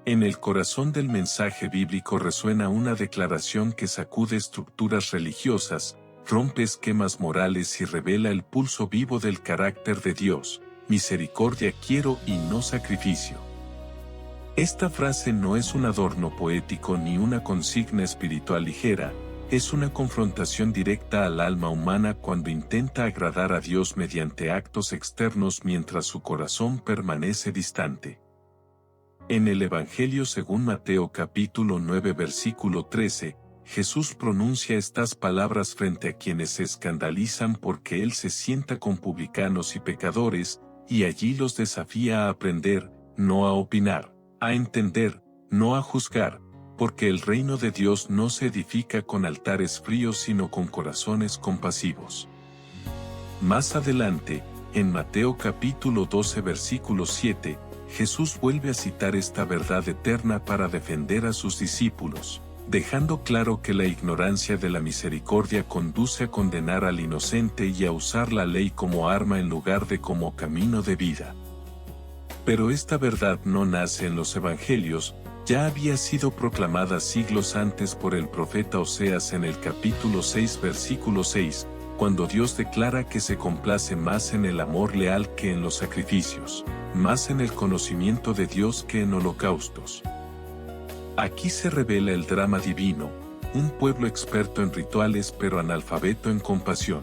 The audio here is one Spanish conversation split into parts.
En el corazón del mensaje bíblico resuena una declaración que sacude estructuras religiosas, rompe esquemas morales y revela el pulso vivo del carácter de Dios: misericordia quiero y no sacrificio. Esta frase no es un adorno poético ni una consigna espiritual ligera, es una confrontación directa al alma humana cuando intenta agradar a Dios mediante actos externos mientras su corazón permanece distante. En el Evangelio según Mateo capítulo 9 versículo 13, Jesús pronuncia estas palabras frente a quienes se escandalizan porque Él se sienta con publicanos y pecadores, y allí los desafía a aprender, no a opinar, a entender, no a juzgar, porque el reino de Dios no se edifica con altares fríos sino con corazones compasivos. Más adelante, en Mateo capítulo 12 versículo 7, Jesús vuelve a citar esta verdad eterna para defender a sus discípulos, dejando claro que la ignorancia de la misericordia conduce a condenar al inocente y a usar la ley como arma en lugar de como camino de vida. Pero esta verdad no nace en los evangelios, ya había sido proclamada siglos antes por el profeta Oseas en el capítulo 6 versículo 6, cuando Dios declara que se complace más en el amor leal que en los sacrificios, más en el conocimiento de Dios que en holocaustos. Aquí se revela el drama divino, un pueblo experto en rituales pero analfabeto en compasión.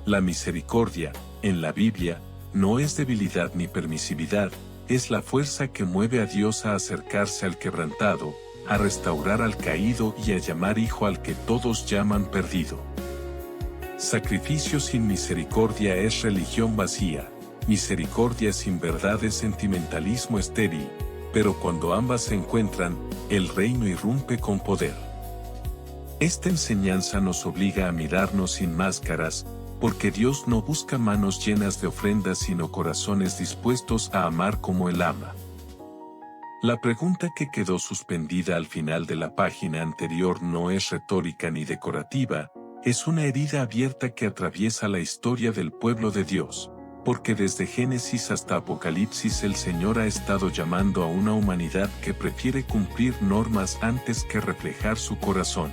La misericordia, en la Biblia, no es debilidad ni permisividad, es la fuerza que mueve a Dios a acercarse al quebrantado, a restaurar al caído y a llamar hijo al que todos llaman perdido. Sacrificio sin misericordia es religión vacía, misericordia sin verdad es sentimentalismo estéril, pero cuando ambas se encuentran, el reino irrumpe con poder. Esta enseñanza nos obliga a mirarnos sin máscaras, porque Dios no busca manos llenas de ofrendas sino corazones dispuestos a amar como Él ama. La pregunta que quedó suspendida al final de la página anterior no es retórica ni decorativa, es una herida abierta que atraviesa la historia del pueblo de Dios, porque desde Génesis hasta Apocalipsis el Señor ha estado llamando a una humanidad que prefiere cumplir normas antes que reflejar su corazón.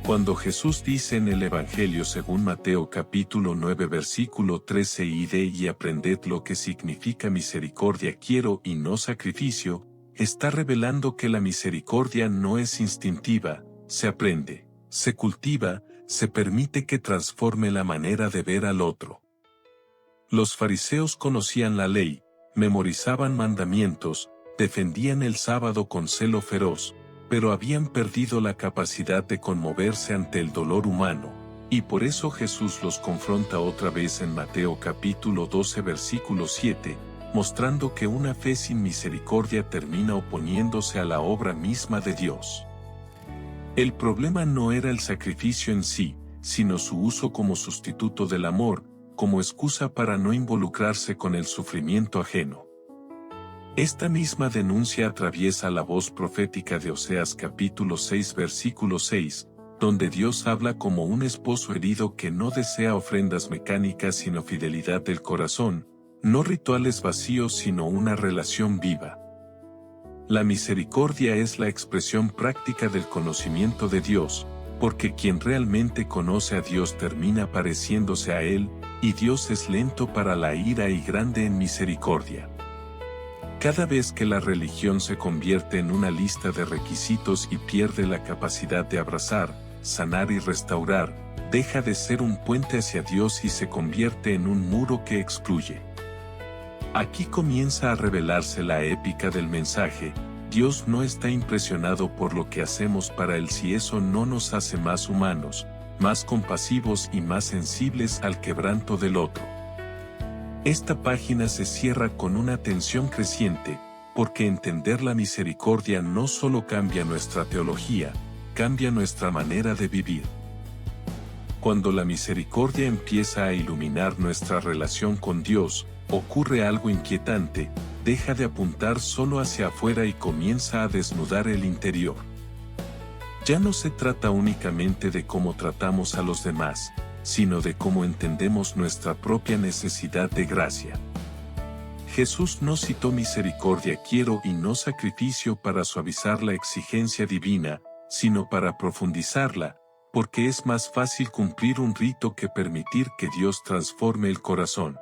Cuando Jesús dice en el Evangelio según Mateo capítulo 9 versículo 13 id y aprended lo que significa misericordia quiero y no sacrificio, está revelando que la misericordia no es instintiva, se aprende, se cultiva, se permite que transforme la manera de ver al otro. Los fariseos conocían la ley, memorizaban mandamientos, defendían el sábado con celo feroz, pero habían perdido la capacidad de conmoverse ante el dolor humano, y por eso Jesús los confronta otra vez en Mateo capítulo 12 versículo 7, mostrando que una fe sin misericordia termina oponiéndose a la obra misma de Dios. El problema no era el sacrificio en sí, sino su uso como sustituto del amor, como excusa para no involucrarse con el sufrimiento ajeno. Esta misma denuncia atraviesa la voz profética de Oseas capítulo 6 versículo 6, donde Dios habla como un esposo herido que no desea ofrendas mecánicas sino fidelidad del corazón, no rituales vacíos sino una relación viva. La misericordia es la expresión práctica del conocimiento de Dios, porque quien realmente conoce a Dios termina pareciéndose a Él, y Dios es lento para la ira y grande en misericordia. Cada vez que la religión se convierte en una lista de requisitos y pierde la capacidad de abrazar, sanar y restaurar, deja de ser un puente hacia Dios y se convierte en un muro que excluye. Aquí comienza a revelarse la épica del mensaje: Dios no está impresionado por lo que hacemos para Él si eso no nos hace más humanos, más compasivos y más sensibles al quebranto del otro. Esta página se cierra con una tensión creciente, porque entender la misericordia no solo cambia nuestra teología, cambia nuestra manera de vivir. Cuando la misericordia empieza a iluminar nuestra relación con Dios, ocurre algo inquietante: deja de apuntar solo hacia afuera y comienza a desnudar el interior. Ya no se trata únicamente de cómo tratamos a los demás, sino de cómo entendemos nuestra propia necesidad de gracia. Jesús no citó misericordia quiero y no sacrificio para suavizar la exigencia divina, sino para profundizarla, porque es más fácil cumplir un rito que permitir que Dios transforme el corazón.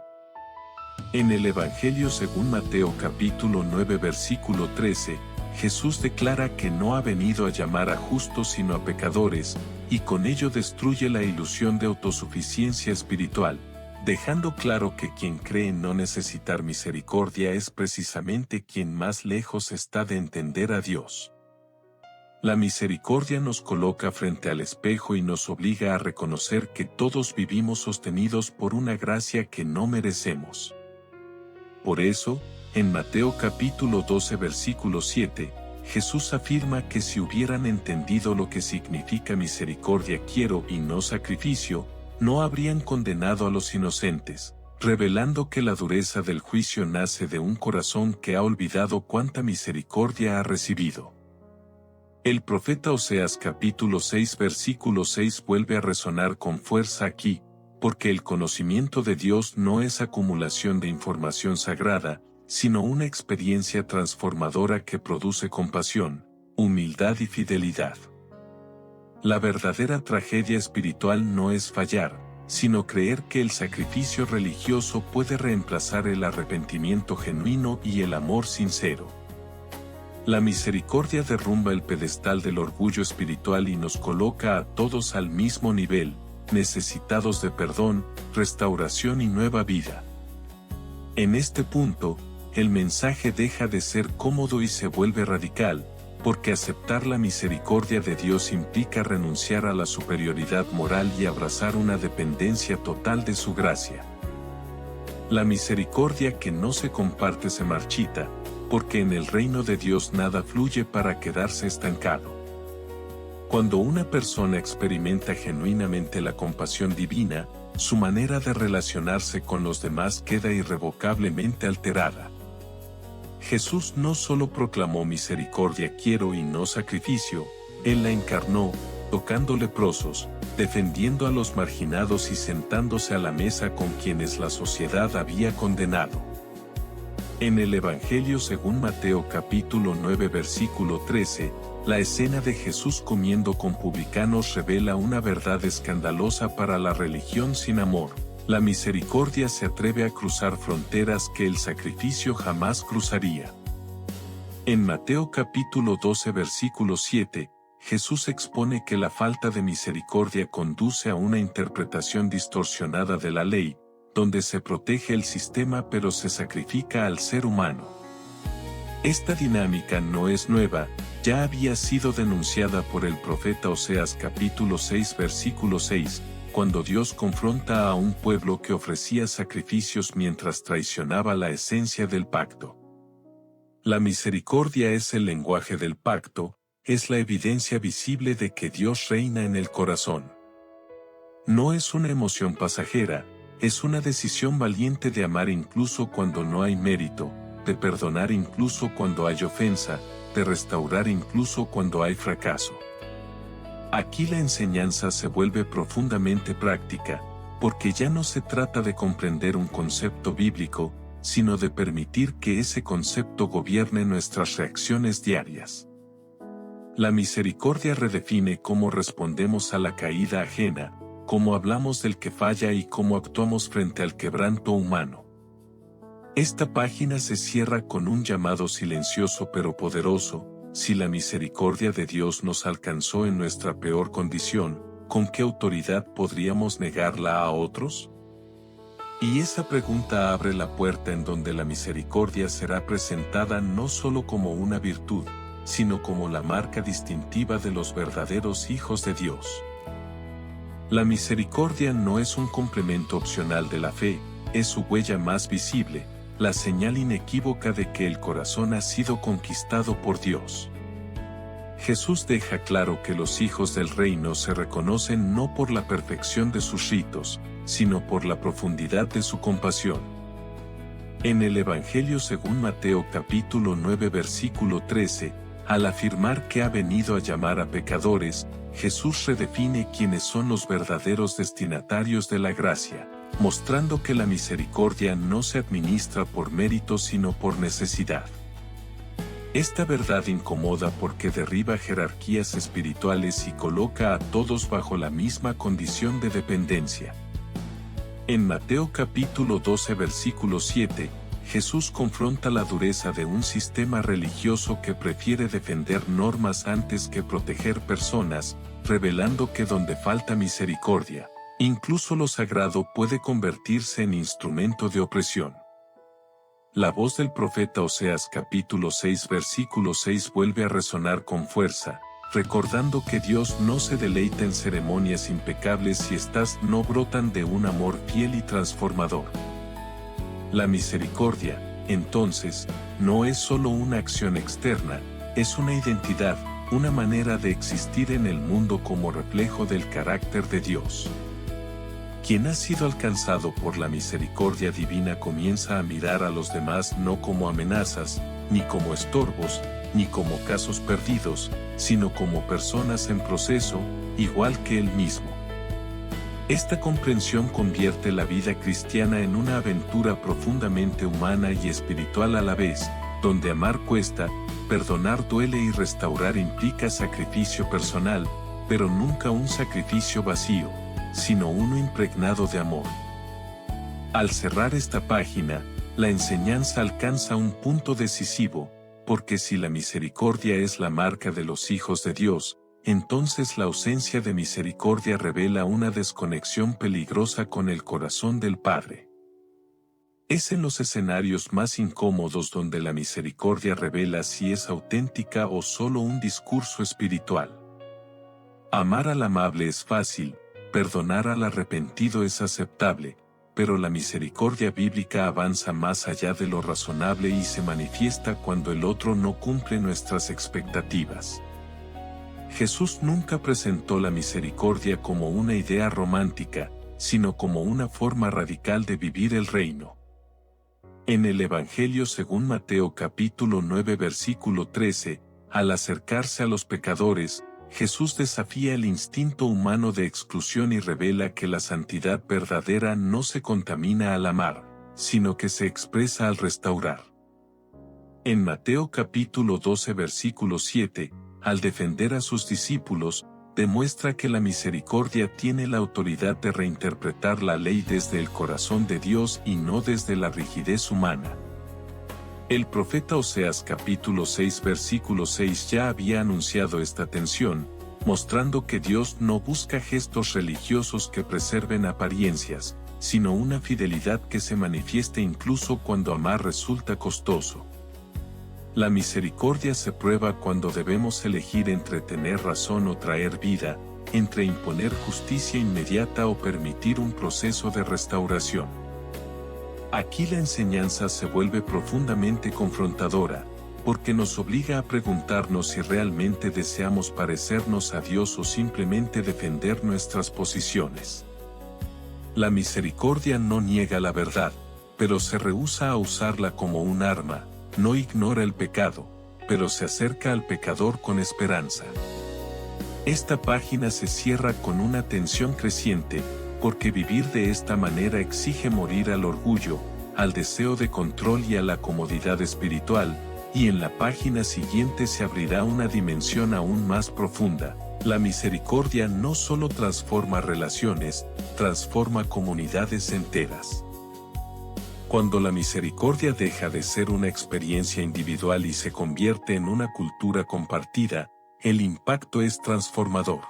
En el Evangelio según Mateo capítulo 9 versículo 13, Jesús declara que no ha venido a llamar a justos sino a pecadores, y con ello destruye la ilusión de autosuficiencia espiritual, dejando claro que quien cree en no necesitar misericordia es precisamente quien más lejos está de entender a Dios. La misericordia nos coloca frente al espejo y nos obliga a reconocer que todos vivimos sostenidos por una gracia que no merecemos. Por eso, en Mateo capítulo 12 versículo 7, Jesús afirma que si hubieran entendido lo que significa misericordia quiero y no sacrificio, no habrían condenado a los inocentes, revelando que la dureza del juicio nace de un corazón que ha olvidado cuánta misericordia ha recibido. El profeta Oseas capítulo 6 versículo 6 vuelve a resonar con fuerza aquí, porque el conocimiento de Dios no es acumulación de información sagrada, sino una experiencia transformadora que produce compasión, humildad y fidelidad. La verdadera tragedia espiritual no es fallar, sino creer que el sacrificio religioso puede reemplazar el arrepentimiento genuino y el amor sincero. La misericordia derrumba el pedestal del orgullo espiritual y nos coloca a todos al mismo nivel, necesitados de perdón, restauración y nueva vida. En este punto, el mensaje deja de ser cómodo y se vuelve radical, porque aceptar la misericordia de Dios implica renunciar a la superioridad moral y abrazar una dependencia total de su gracia. La misericordia que no se comparte se marchita, porque en el reino de Dios nada fluye para quedarse estancado. Cuando una persona experimenta genuinamente la compasión divina, su manera de relacionarse con los demás queda irrevocablemente alterada. Jesús no solo proclamó misericordia quiero y no sacrificio, Él la encarnó, tocando leprosos, defendiendo a los marginados y sentándose a la mesa con quienes la sociedad había condenado. En el Evangelio según Mateo capítulo 9 versículo 13, la escena de Jesús comiendo con publicanos revela una verdad escandalosa para la religión sin amor. La misericordia se atreve a cruzar fronteras que el sacrificio jamás cruzaría. En Mateo capítulo 12 versículo 7, Jesús expone que la falta de misericordia conduce a una interpretación distorsionada de la ley, donde se protege el sistema pero se sacrifica al ser humano. Esta dinámica no es nueva, ya había sido denunciada por el profeta Oseas capítulo 6 versículo 6, cuando Dios confronta a un pueblo que ofrecía sacrificios mientras traicionaba la esencia del pacto. La misericordia es el lenguaje del pacto, es la evidencia visible de que Dios reina en el corazón. No es una emoción pasajera, es una decisión valiente de amar incluso cuando no hay mérito, de perdonar incluso cuando hay ofensa, de restaurar incluso cuando hay fracaso. Aquí la enseñanza se vuelve profundamente práctica, porque ya no se trata de comprender un concepto bíblico, sino de permitir que ese concepto gobierne nuestras reacciones diarias. La misericordia redefine cómo respondemos a la caída ajena, cómo hablamos del que falla y cómo actuamos frente al quebranto humano. Esta página se cierra con un llamado silencioso pero poderoso. Si la misericordia de Dios nos alcanzó en nuestra peor condición, ¿con qué autoridad podríamos negarla a otros? Y esa pregunta abre la puerta en donde la misericordia será presentada no solo como una virtud, sino como la marca distintiva de los verdaderos hijos de Dios. La misericordia no es un complemento opcional de la fe, es su huella más visible, la señal inequívoca de que el corazón ha sido conquistado por Dios. Jesús deja claro que los hijos del reino se reconocen no por la perfección de sus ritos, sino por la profundidad de su compasión. En el Evangelio según Mateo capítulo 9 versículo 13, al afirmar que ha venido a llamar a pecadores, Jesús redefine quiénes son los verdaderos destinatarios de la gracia. mostrando que la misericordia no se administra por mérito sino por necesidad. Esta verdad incomoda porque derriba jerarquías espirituales y coloca a todos bajo la misma condición de dependencia. En Mateo capítulo 12 versículo 7, Jesús confronta la dureza de un sistema religioso que prefiere defender normas antes que proteger personas, revelando que donde falta misericordia, incluso lo sagrado puede convertirse en instrumento de opresión. La voz del profeta Oseas capítulo 6 versículo 6 vuelve a resonar con fuerza, recordando que Dios no se deleita en ceremonias impecables si estas no brotan de un amor fiel y transformador. La misericordia, entonces, no es solo una acción externa, es una identidad, una manera de existir en el mundo como reflejo del carácter de Dios. Quien ha sido alcanzado por la misericordia divina comienza a mirar a los demás no como amenazas, ni como estorbos, ni como casos perdidos, sino como personas en proceso, igual que él mismo. Esta comprensión convierte la vida cristiana en una aventura profundamente humana y espiritual a la vez, donde amar cuesta, perdonar duele y restaurar implica sacrificio personal, pero nunca un sacrificio vacío, sino uno impregnado de amor. Al cerrar esta página, la enseñanza alcanza un punto decisivo, porque si la misericordia es la marca de los hijos de Dios, entonces la ausencia de misericordia revela una desconexión peligrosa con el corazón del Padre. Es en los escenarios más incómodos donde la misericordia revela si es auténtica o solo un discurso espiritual. Amar al amable es fácil, perdonar al arrepentido es aceptable, pero la misericordia bíblica avanza más allá de lo razonable y se manifiesta cuando el otro no cumple nuestras expectativas. Jesús nunca presentó la misericordia como una idea romántica, sino como una forma radical de vivir el reino. En el Evangelio según Mateo capítulo 9 versículo 13, al acercarse a los pecadores, Jesús desafía el instinto humano de exclusión y revela que la santidad verdadera no se contamina al amar, sino que se expresa al restaurar. En Mateo capítulo 12 versículo 7, al defender a sus discípulos, demuestra que la misericordia tiene la autoridad de reinterpretar la ley desde el corazón de Dios y no desde la rigidez humana. El profeta Oseas capítulo 6 versículo 6 ya había anunciado esta tensión, mostrando que Dios no busca gestos religiosos que preserven apariencias, sino una fidelidad que se manifieste incluso cuando amar resulta costoso. La misericordia se prueba cuando debemos elegir entre tener razón o traer vida, entre imponer justicia inmediata o permitir un proceso de restauración. Aquí la enseñanza se vuelve profundamente confrontadora, porque nos obliga a preguntarnos si realmente deseamos parecernos a Dios o simplemente defender nuestras posiciones. La misericordia no niega la verdad, pero se rehúsa a usarla como un arma, no ignora el pecado, pero se acerca al pecador con esperanza. Esta página se cierra con una tensión creciente, porque vivir de esta manera exige morir al orgullo, al deseo de control y a la comodidad espiritual, y en la página siguiente se abrirá una dimensión aún más profunda. La misericordia no solo transforma relaciones, transforma comunidades enteras. Cuando la misericordia deja de ser una experiencia individual y se convierte en una cultura compartida, el impacto es transformador.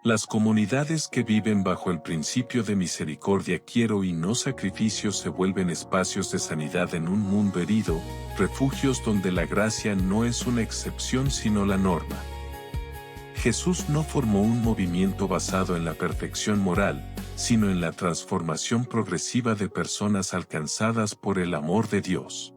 Las comunidades que viven bajo el principio de misericordia quiero y no sacrificio se vuelven espacios de sanidad en un mundo herido, refugios donde la gracia no es una excepción sino la norma. Jesús no formó un movimiento basado en la perfección moral, sino en la transformación progresiva de personas alcanzadas por el amor de Dios.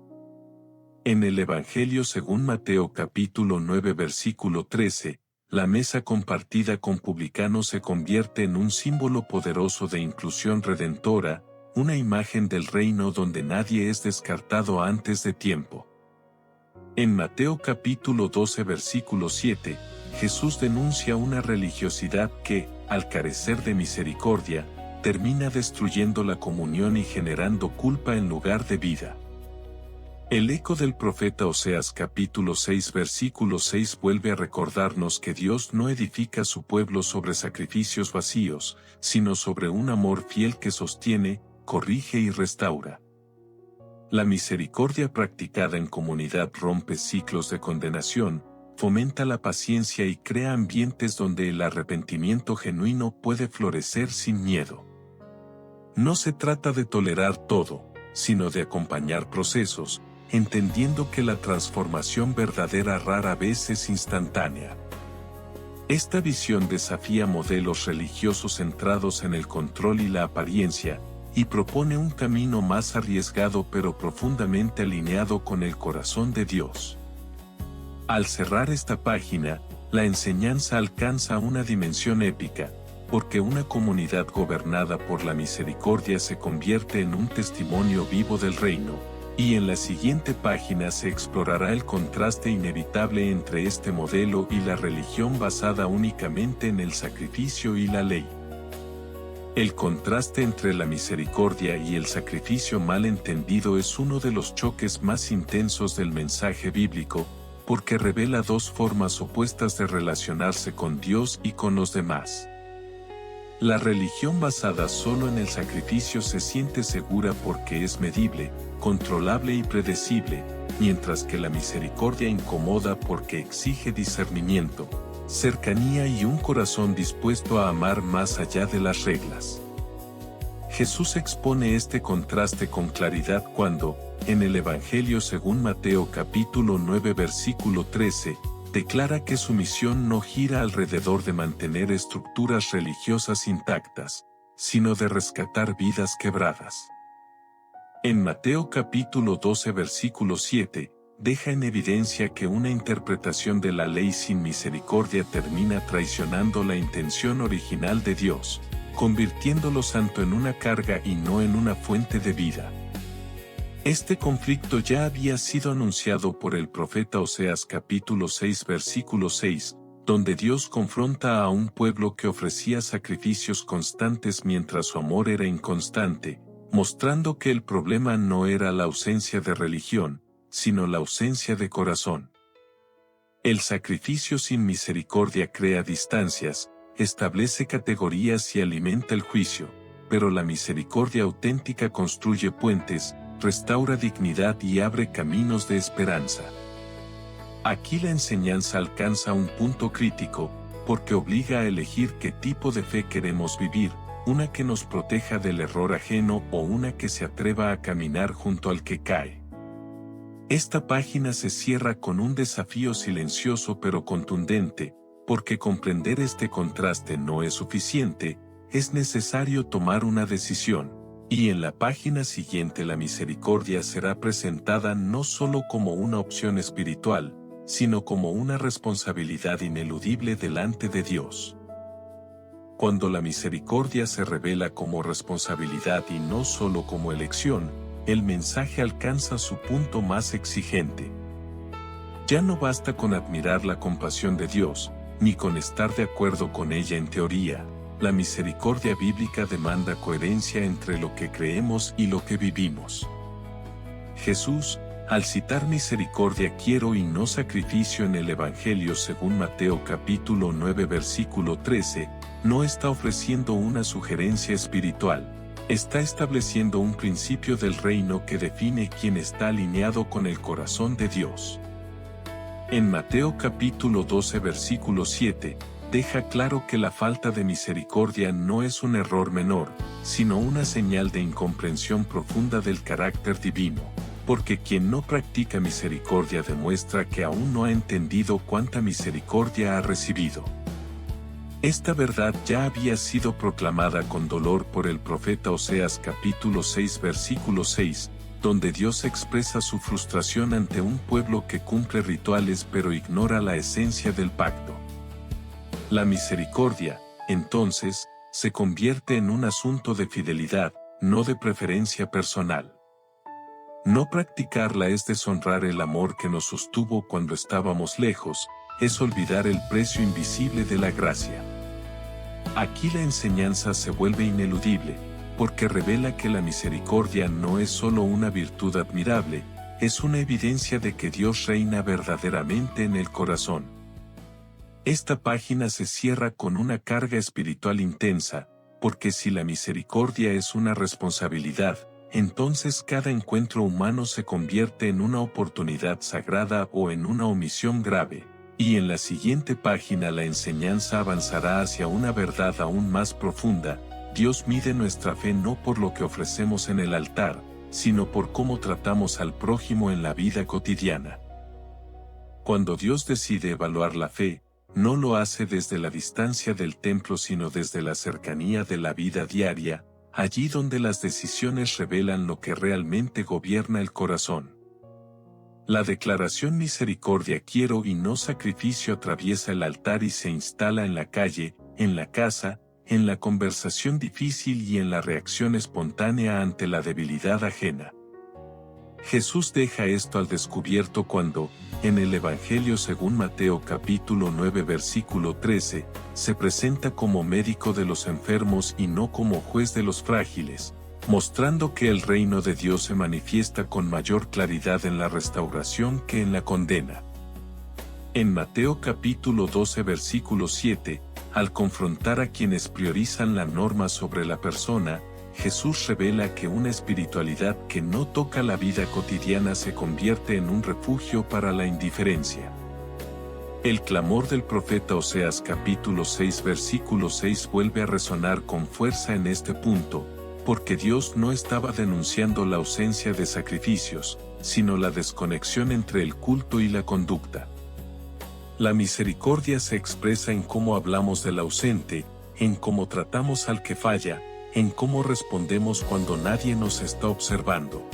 En el Evangelio según Mateo capítulo 9 versículo 13, la mesa compartida con publicanos se convierte en un símbolo poderoso de inclusión redentora, una imagen del reino donde nadie es descartado antes de tiempo. En Mateo capítulo 12 versículo 7, Jesús denuncia una religiosidad que, al carecer de misericordia, termina destruyendo la comunión y generando culpa en lugar de vida. El eco del profeta Oseas capítulo 6 versículo 6 vuelve a recordarnos que Dios no edifica su pueblo sobre sacrificios vacíos, sino sobre un amor fiel que sostiene, corrige y restaura. La misericordia practicada en comunidad rompe ciclos de condenación, fomenta la paciencia y crea ambientes donde el arrepentimiento genuino puede florecer sin miedo. No se trata de tolerar todo, sino de acompañar procesos, entendiendo que la transformación verdadera rara vez es instantánea. Esta visión desafía modelos religiosos centrados en el control y la apariencia, y propone un camino más arriesgado pero profundamente alineado con el corazón de Dios. Al cerrar esta página, la enseñanza alcanza una dimensión épica, porque una comunidad gobernada por la misericordia se convierte en un testimonio vivo del reino, y en la siguiente página se explorará el contraste inevitable entre este modelo y la religión basada únicamente en el sacrificio y la ley. El contraste entre la misericordia y el sacrificio mal entendido es uno de los choques más intensos del mensaje bíblico, porque revela dos formas opuestas de relacionarse con Dios y con los demás. La religión basada solo en el sacrificio se siente segura porque es medible, controlable y predecible, mientras que la misericordia incomoda porque exige discernimiento, cercanía y un corazón dispuesto a amar más allá de las reglas. Jesús expone este contraste con claridad cuando, en el Evangelio según Mateo capítulo 9 versículo 13, declara que su misión no gira alrededor de mantener estructuras religiosas intactas, sino de rescatar vidas quebradas. En Mateo capítulo 12 versículo 7, deja en evidencia que una interpretación de la ley sin misericordia termina traicionando la intención original de Dios, convirtiendo lo santo en una carga y no en una fuente de vida. Este conflicto ya había sido anunciado por el profeta Oseas capítulo 6 versículo 6, donde Dios confronta a un pueblo que ofrecía sacrificios constantes mientras su amor era inconstante, mostrando que el problema no era la ausencia de religión, sino la ausencia de corazón. El sacrificio sin misericordia crea distancias, establece categorías y alimenta el juicio, pero la misericordia auténtica construye puentes, restaura dignidad y abre caminos de esperanza. Aquí la enseñanza alcanza un punto crítico, porque obliga a elegir qué tipo de fe queremos vivir, una que nos proteja del error ajeno o una que se atreva a caminar junto al que cae. Esta página se cierra con un desafío silencioso pero contundente, porque comprender este contraste no es suficiente, es necesario tomar una decisión. Y en la página siguiente la misericordia será presentada no solo como una opción espiritual, sino como una responsabilidad ineludible delante de Dios. Cuando la misericordia se revela como responsabilidad y no solo como elección, el mensaje alcanza su punto más exigente. Ya no basta con admirar la compasión de Dios, ni con estar de acuerdo con ella en teoría. La misericordia bíblica demanda coherencia entre lo que creemos y lo que vivimos. Jesús, al citar misericordia quiero y no sacrificio en el Evangelio según Mateo capítulo 9 versículo 13, no está ofreciendo una sugerencia espiritual, está estableciendo un principio del reino que define quién está alineado con el corazón de Dios. En Mateo capítulo 12 versículo 7, deja claro que la falta de misericordia no es un error menor, sino una señal de incomprensión profunda del carácter divino, porque quien no practica misericordia demuestra que aún no ha entendido cuánta misericordia ha recibido. Esta verdad ya había sido proclamada con dolor por el profeta Oseas capítulo 6 versículo 6, donde Dios expresa su frustración ante un pueblo que cumple rituales pero ignora la esencia del pacto. La misericordia, entonces, se convierte en un asunto de fidelidad, no de preferencia personal. No practicarla es deshonrar el amor que nos sostuvo cuando estábamos lejos, es olvidar el precio invisible de la gracia. Aquí la enseñanza se vuelve ineludible, porque revela que la misericordia no es solo una virtud admirable, es una evidencia de que Dios reina verdaderamente en el corazón. Esta página se cierra con una carga espiritual intensa, porque si la misericordia es una responsabilidad, entonces cada encuentro humano se convierte en una oportunidad sagrada o en una omisión grave. Y en la siguiente página la enseñanza avanzará hacia una verdad aún más profunda. Dios mide nuestra fe no por lo que ofrecemos en el altar, sino por cómo tratamos al prójimo en la vida cotidiana. Cuando Dios decide evaluar la fe, no lo hace desde la distancia del templo sino desde la cercanía de la vida diaria, allí donde las decisiones revelan lo que realmente gobierna el corazón. La declaración misericordia quiero y no sacrificio atraviesa el altar y se instala en la calle, en la casa, en la conversación difícil y en la reacción espontánea ante la debilidad ajena. Jesús deja esto al descubierto cuando, en el Evangelio según Mateo capítulo 9 versículo 13, se presenta como médico de los enfermos y no como juez de los frágiles, mostrando que el reino de Dios se manifiesta con mayor claridad en la restauración que en la condena. En Mateo capítulo 12 versículo 7, al confrontar a quienes priorizan la norma sobre la persona, Jesús revela que una espiritualidad que no toca la vida cotidiana se convierte en un refugio para la indiferencia. El clamor del profeta Oseas capítulo 6 versículo 6 vuelve a resonar con fuerza en este punto, porque Dios no estaba denunciando la ausencia de sacrificios, sino la desconexión entre el culto y la conducta. La misericordia se expresa en cómo hablamos del ausente, en cómo tratamos al que falla, en cómo respondemos cuando nadie nos está observando.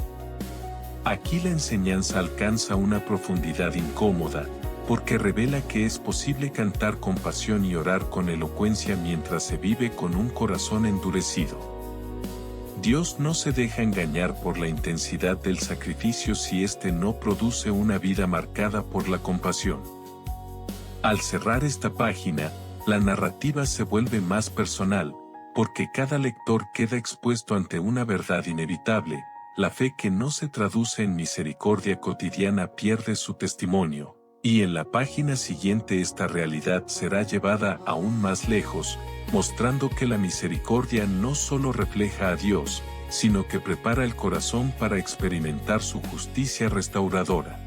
Aquí la enseñanza alcanza una profundidad incómoda, porque revela que es posible cantar con pasión y orar con elocuencia mientras se vive con un corazón endurecido. Dios no se deja engañar por la intensidad del sacrificio si éste no produce una vida marcada por la compasión. Al cerrar esta página, la narrativa se vuelve más personal, porque cada lector queda expuesto ante una verdad inevitable: la fe que no se traduce en misericordia cotidiana pierde su testimonio, y en la página siguiente esta realidad será llevada aún más lejos, mostrando que la misericordia no solo refleja a Dios, sino que prepara el corazón para experimentar su justicia restauradora.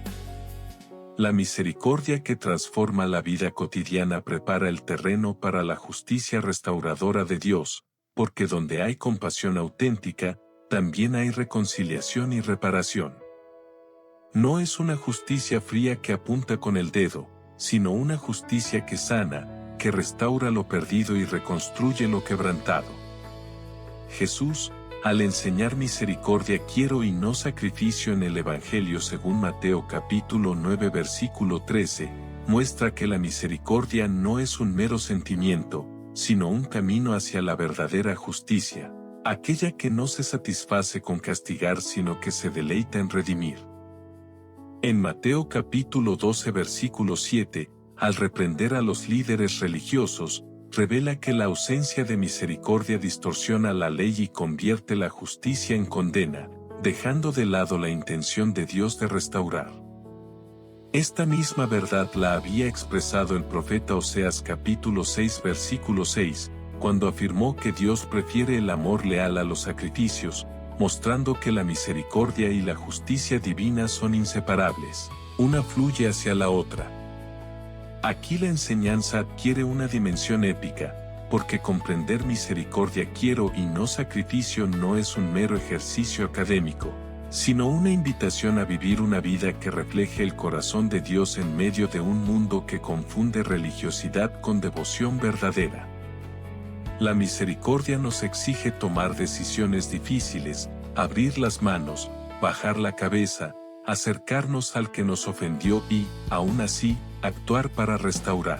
La misericordia que transforma la vida cotidiana prepara el terreno para la justicia restauradora de Dios, porque donde hay compasión auténtica, también hay reconciliación y reparación. No es una justicia fría que apunta con el dedo, sino una justicia que sana, que restaura lo perdido y reconstruye lo quebrantado. Jesús, al enseñar misericordia quiero y no sacrificio en el Evangelio según Mateo capítulo 9 versículo 13, muestra que la misericordia no es un mero sentimiento, sino un camino hacia la verdadera justicia, aquella que no se satisface con castigar sino que se deleita en redimir. En Mateo capítulo 12 versículo 7, al reprender a los líderes religiosos, revela que la ausencia de misericordia distorsiona la ley y convierte la justicia en condena, dejando de lado la intención de Dios de restaurar. Esta misma verdad la había expresado el profeta Oseas capítulo 6 versículo 6, cuando afirmó que Dios prefiere el amor leal a los sacrificios, mostrando que la misericordia y la justicia divina son inseparables, una fluye hacia la otra. Aquí la enseñanza adquiere una dimensión épica, porque comprender misericordia quiero y no sacrificio no es un mero ejercicio académico, sino una invitación a vivir una vida que refleje el corazón de Dios en medio de un mundo que confunde religiosidad con devoción verdadera. La misericordia nos exige tomar decisiones difíciles, abrir las manos, bajar la cabeza, acercarnos al que nos ofendió y, aún así, actuar para restaurar.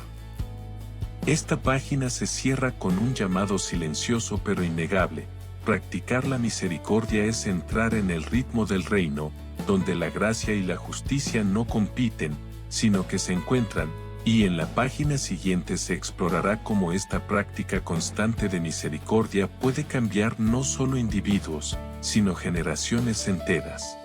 Esta página se cierra con un llamado silencioso pero innegable: practicar la misericordia es entrar en el ritmo del reino, donde la gracia y la justicia no compiten, sino que se encuentran, Y en la página siguiente se explorará cómo esta práctica constante de misericordia puede cambiar no solo individuos, sino generaciones enteras.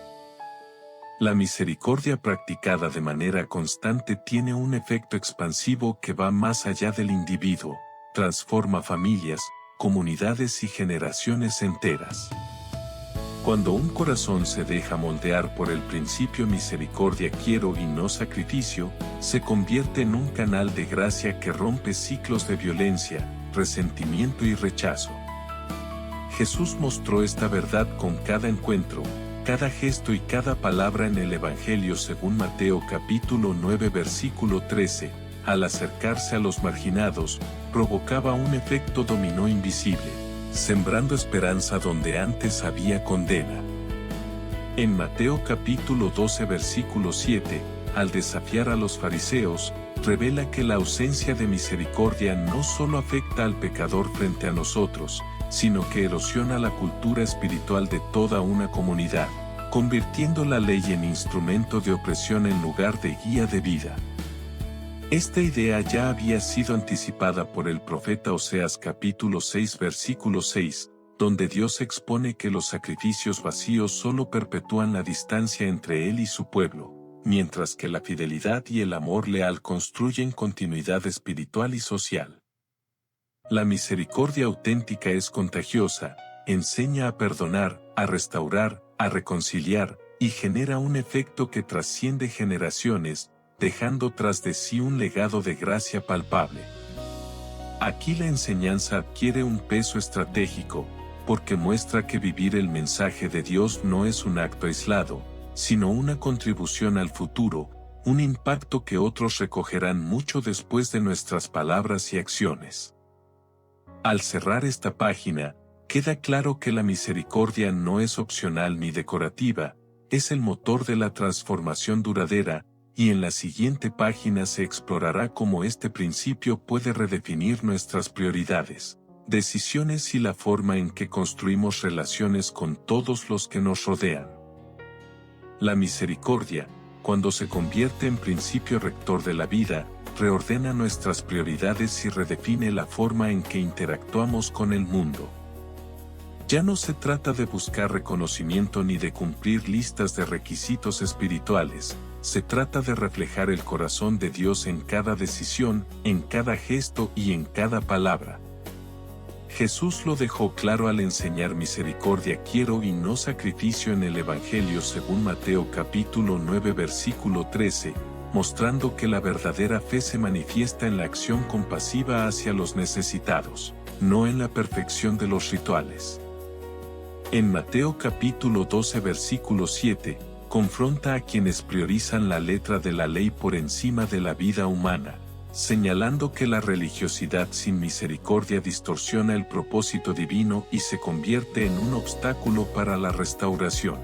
La misericordia practicada de manera constante tiene un efecto expansivo que va más allá del individuo, transforma familias, comunidades y generaciones enteras. Cuando un corazón se deja moldear por el principio misericordia quiero y no sacrificio, se convierte en un canal de gracia que rompe ciclos de violencia, resentimiento y rechazo. Jesús mostró esta verdad con cada encuentro, cada gesto y cada palabra en el Evangelio según Mateo capítulo 9 versículo 13, al acercarse a los marginados, provocaba un efecto dominó invisible, sembrando esperanza donde antes había condena. En Mateo capítulo 12 versículo 7, al desafiar a los fariseos, revela que la ausencia de misericordia no solo afecta al pecador frente a nosotros, sino que erosiona la cultura espiritual de toda una comunidad, convirtiendo la ley en instrumento de opresión en lugar de guía de vida. Esta idea ya había sido anticipada por el profeta Oseas capítulo 6 versículo 6, donde Dios expone que los sacrificios vacíos solo perpetúan la distancia entre Él y su pueblo, mientras que la fidelidad y el amor leal construyen continuidad espiritual y social. La misericordia auténtica es contagiosa, enseña a perdonar, a restaurar, a reconciliar, y genera un efecto que trasciende generaciones, dejando tras de sí un legado de gracia palpable. Aquí la enseñanza adquiere un peso estratégico, porque muestra que vivir el mensaje de Dios no es un acto aislado, sino una contribución al futuro, un impacto que otros recogerán mucho después de nuestras palabras y acciones. Al cerrar esta página, queda claro que la misericordia no es opcional ni decorativa, es el motor de la transformación duradera, y en la siguiente página se explorará cómo este principio puede redefinir nuestras prioridades, decisiones y la forma en que construimos relaciones con todos los que nos rodean. La misericordia, cuando se convierte en principio rector de la vida, reordena nuestras prioridades y redefine la forma en que interactuamos con el mundo. Ya no se trata de buscar reconocimiento ni de cumplir listas de requisitos espirituales, se trata de reflejar el corazón de Dios en cada decisión, en cada gesto y en cada palabra. Jesús lo dejó claro al enseñar misericordia quiero y no sacrificio en el Evangelio según Mateo capítulo 9 versículo 13, mostrando que la verdadera fe se manifiesta en la acción compasiva hacia los necesitados, no en la perfección de los rituales. En Mateo capítulo 12 versículo 7, confronta a quienes priorizan la letra de la ley por encima de la vida humana, señalando que la religiosidad sin misericordia distorsiona el propósito divino y se convierte en un obstáculo para la restauración.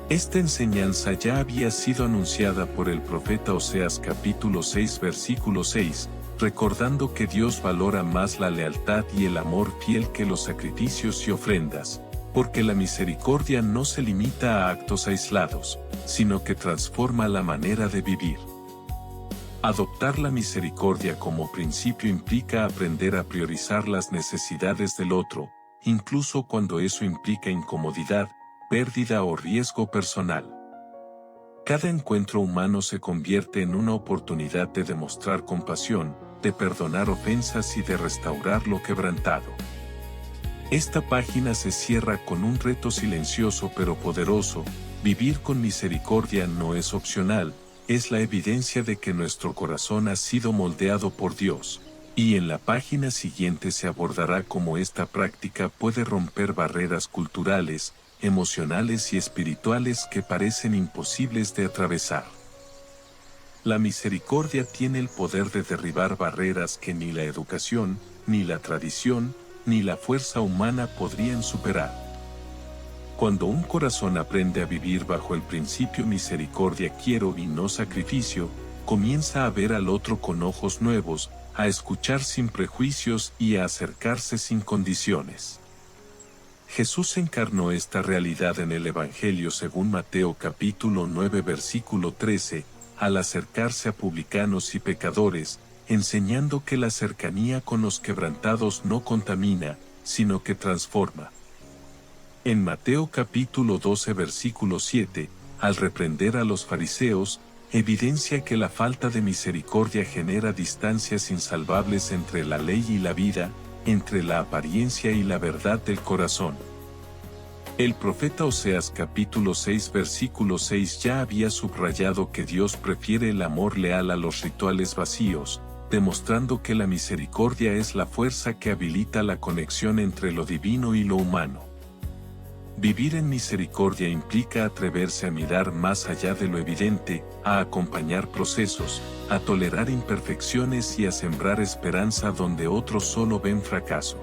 Esta enseñanza ya había sido anunciada por el profeta Oseas capítulo 6 versículo 6, recordando que Dios valora más la lealtad y el amor fiel que los sacrificios y ofrendas, porque la misericordia no se limita a actos aislados, sino que transforma la manera de vivir. Adoptar la misericordia como principio implica aprender a priorizar las necesidades del otro, incluso cuando eso implica incomodidad, pérdida o riesgo personal. Cada encuentro humano se convierte en una oportunidad de demostrar compasión, de perdonar ofensas y de restaurar lo quebrantado. Esta página se cierra con un reto silencioso pero poderoso: vivir con misericordia no es opcional, es la evidencia de que nuestro corazón ha sido moldeado por Dios, y en la página siguiente se abordará cómo esta práctica puede romper barreras culturales, emocionales y espirituales que parecen imposibles de atravesar. La misericordia tiene el poder de derribar barreras que ni la educación, ni la tradición, ni la fuerza humana podrían superar. Cuando un corazón aprende a vivir bajo el principio misericordia quiero y no sacrificio, comienza a ver al otro con ojos nuevos, a escuchar sin prejuicios y a acercarse sin condiciones. Jesús encarnó esta realidad en el Evangelio según Mateo capítulo 9 versículo 13, al acercarse a publicanos y pecadores, enseñando que la cercanía con los quebrantados no contamina, sino que transforma. En Mateo capítulo 12 versículo 7, al reprender a los fariseos, evidencia que la falta de misericordia genera distancias insalvables entre la ley y la vida, entre la apariencia y la verdad del corazón. El profeta Oseas capítulo 6 versículo 6 ya había subrayado que Dios prefiere el amor leal a los rituales vacíos, demostrando que la misericordia es la fuerza que habilita la conexión entre lo divino y lo humano. Vivir en misericordia implica atreverse a mirar más allá de lo evidente, a acompañar procesos, a tolerar imperfecciones y a sembrar esperanza donde otros solo ven fracaso.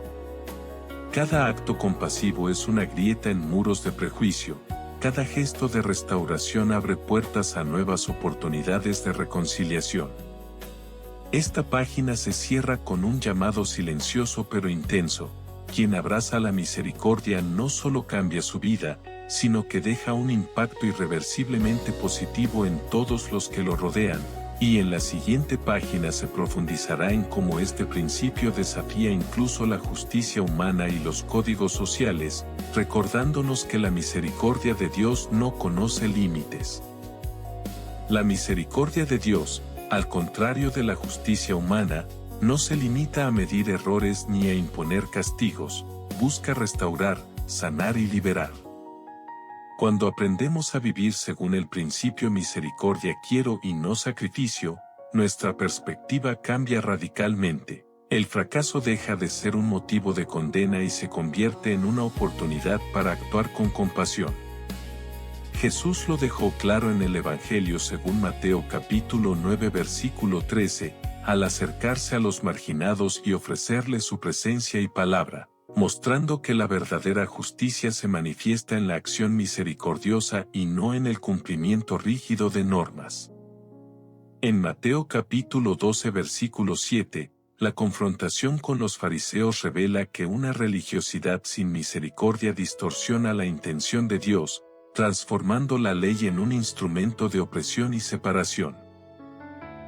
Cada acto compasivo es una grieta en muros de prejuicio, cada gesto de restauración abre puertas a nuevas oportunidades de reconciliación. Esta página se cierra con un llamado silencioso pero intenso. Quien abraza la misericordia no solo cambia su vida, sino que deja un impacto irreversiblemente positivo en todos los que lo rodean, y en la siguiente página se profundizará en cómo este principio desafía incluso la justicia humana y los códigos sociales, recordándonos que la misericordia de Dios no conoce límites. La misericordia de Dios, al contrario de la justicia humana, no se limita a medir errores ni a imponer castigos, busca restaurar, sanar y liberar. Cuando aprendemos a vivir según el principio misericordia quiero y no sacrificio, nuestra perspectiva cambia radicalmente. El fracaso deja de ser un motivo de condena y se convierte en una oportunidad para actuar con compasión. Jesús lo dejó claro en el Evangelio según Mateo capítulo 9 versículo 13, al acercarse a los marginados y ofrecerles su presencia y palabra, mostrando que la verdadera justicia se manifiesta en la acción misericordiosa y no en el cumplimiento rígido de normas. En Mateo capítulo 12 versículo 7, la confrontación con los fariseos revela que una religiosidad sin misericordia distorsiona la intención de Dios, transformando la ley en un instrumento de opresión y separación.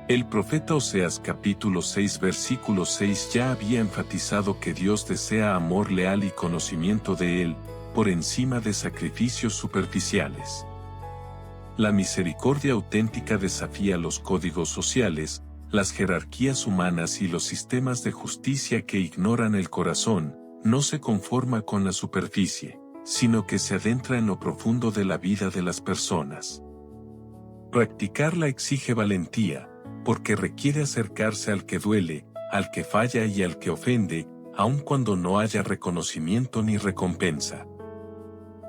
El profeta Oseas capítulo 6 versículo 6 ya había enfatizado que Dios desea amor leal y conocimiento de Él, por encima de sacrificios superficiales. La misericordia auténtica desafía los códigos sociales, las jerarquías humanas y los sistemas de justicia que ignoran el corazón, no se conforma con la superficie, sino que se adentra en lo profundo de la vida de las personas. Practicarla exige valentía, porque requiere acercarse al que duele, al que falla y al que ofende, aun cuando no haya reconocimiento ni recompensa.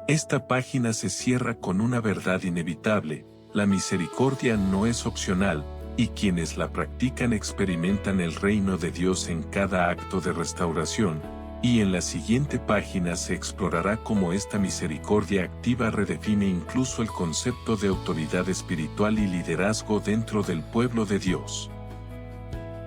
Esta página se cierra con una verdad inevitable: la misericordia no es opcional, y quienes la practican experimentan el reino de Dios en cada acto de restauración, y en la siguiente página se explorará cómo esta misericordia activa redefine incluso el concepto de autoridad espiritual y liderazgo dentro del pueblo de Dios.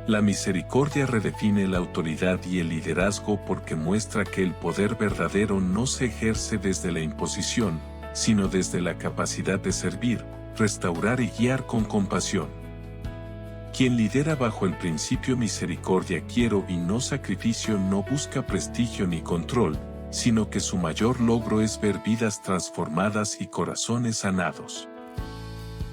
La misericordia redefine la autoridad y el liderazgo porque muestra que el poder verdadero no se ejerce desde la imposición, sino desde la capacidad de servir, restaurar y guiar con compasión. Quien lidera bajo el principio misericordia quiero y no sacrificio no busca prestigio ni control, sino que su mayor logro es ver vidas transformadas y corazones sanados.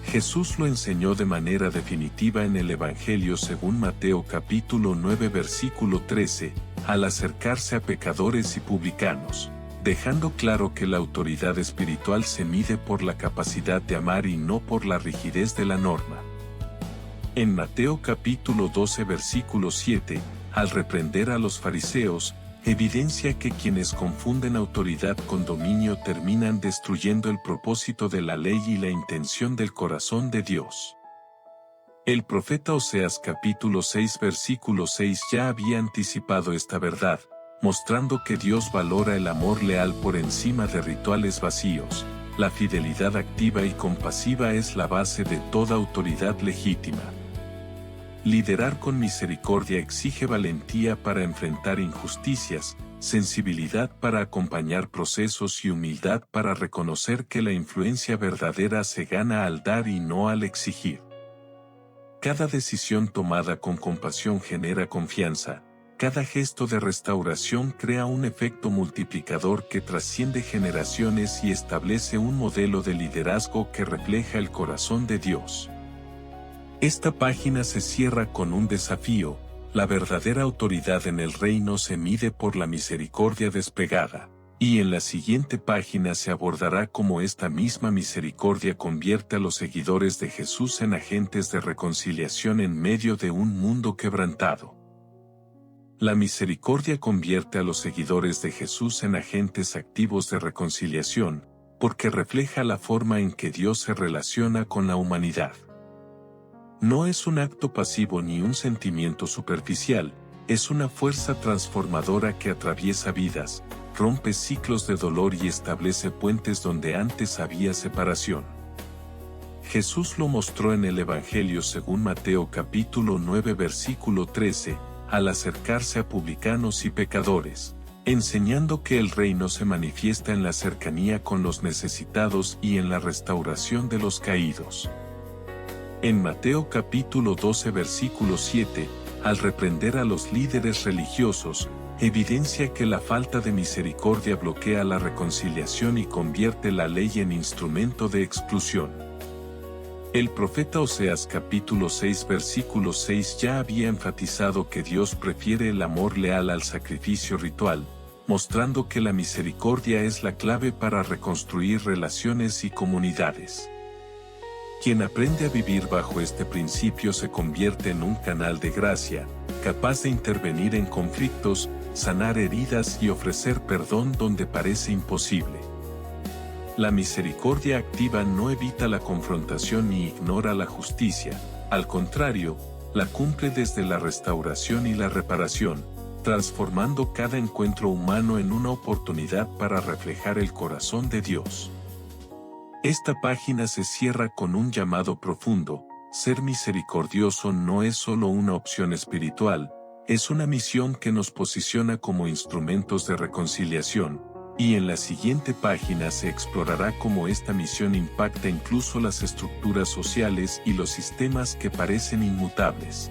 Jesús lo enseñó de manera definitiva en el Evangelio según Mateo capítulo 9 versículo 13, al acercarse a pecadores y publicanos, dejando claro que la autoridad espiritual se mide por la capacidad de amar y no por la rigidez de la norma. En Mateo capítulo 12 versículo 7, al reprender a los fariseos, evidencia que quienes confunden autoridad con dominio terminan destruyendo el propósito de la ley y la intención del corazón de Dios. El profeta Oseas capítulo 6 versículo 6 ya había anticipado esta verdad, mostrando que Dios valora el amor leal por encima de rituales vacíos. La fidelidad activa y compasiva es la base de toda autoridad legítima. Liderar con misericordia exige valentía para enfrentar injusticias, sensibilidad para acompañar procesos y humildad para reconocer que la influencia verdadera se gana al dar y no al exigir. Cada decisión tomada con compasión genera confianza. Cada gesto de restauración crea un efecto multiplicador que trasciende generaciones y establece un modelo de liderazgo que refleja el corazón de Dios. Esta página se cierra con un desafío: la verdadera autoridad en el reino se mide por la misericordia desplegada. Y en la siguiente página se abordará cómo esta misma misericordia convierte a los seguidores de Jesús en agentes de reconciliación en medio de un mundo quebrantado. La misericordia convierte a los seguidores de Jesús en agentes activos de reconciliación, porque refleja la forma en que Dios se relaciona con la humanidad. No es un acto pasivo ni un sentimiento superficial, es una fuerza transformadora que atraviesa vidas, rompe ciclos de dolor y establece puentes donde antes había separación. Jesús lo mostró en el Evangelio según Mateo capítulo 9 versículo 13, al acercarse a publicanos y pecadores, enseñando que el reino se manifiesta en la cercanía con los necesitados y en la restauración de los caídos. En Mateo capítulo 12 versículo 7, al reprender a los líderes religiosos, evidencia que la falta de misericordia bloquea la reconciliación y convierte la ley en instrumento de exclusión. El profeta Oseas capítulo 6 versículo 6 ya había enfatizado que Dios prefiere el amor leal al sacrificio ritual, mostrando que la misericordia es la clave para reconstruir relaciones y comunidades. Quien aprende a vivir bajo este principio se convierte en un canal de gracia, capaz de intervenir en conflictos, sanar heridas y ofrecer perdón donde parece imposible. La misericordia activa no evita la confrontación ni ignora la justicia, al contrario, la cumple desde la restauración y la reparación, transformando cada encuentro humano en una oportunidad para reflejar el corazón de Dios. Esta página se cierra con un llamado profundo: ser misericordioso no es solo una opción espiritual, es una misión que nos posiciona como instrumentos de reconciliación. Y en la siguiente página se explorará cómo esta misión impacta incluso las estructuras sociales y los sistemas que parecen inmutables.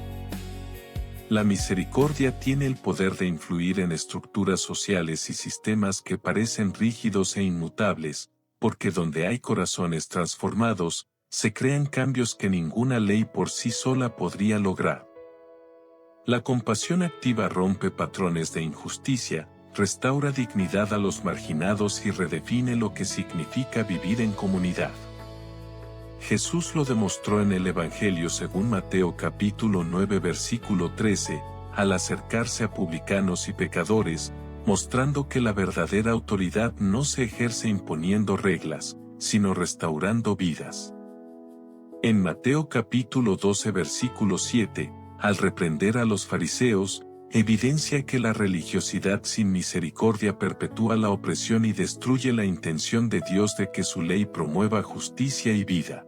La misericordia tiene el poder de influir en estructuras sociales y sistemas que parecen rígidos e inmutables, porque donde hay corazones transformados, se crean cambios que ninguna ley por sí sola podría lograr. La compasión activa rompe patrones de injusticia, restaura dignidad a los marginados y redefine lo que significa vivir en comunidad. Jesús lo demostró en el Evangelio según Mateo capítulo 9 versículo 13, al acercarse a publicanos y pecadores, mostrando que la verdadera autoridad no se ejerce imponiendo reglas, sino restaurando vidas. En Mateo capítulo 12 versículo 7, al reprender a los fariseos, evidencia que la religiosidad sin misericordia perpetúa la opresión y destruye la intención de Dios de que su ley promueva justicia y vida.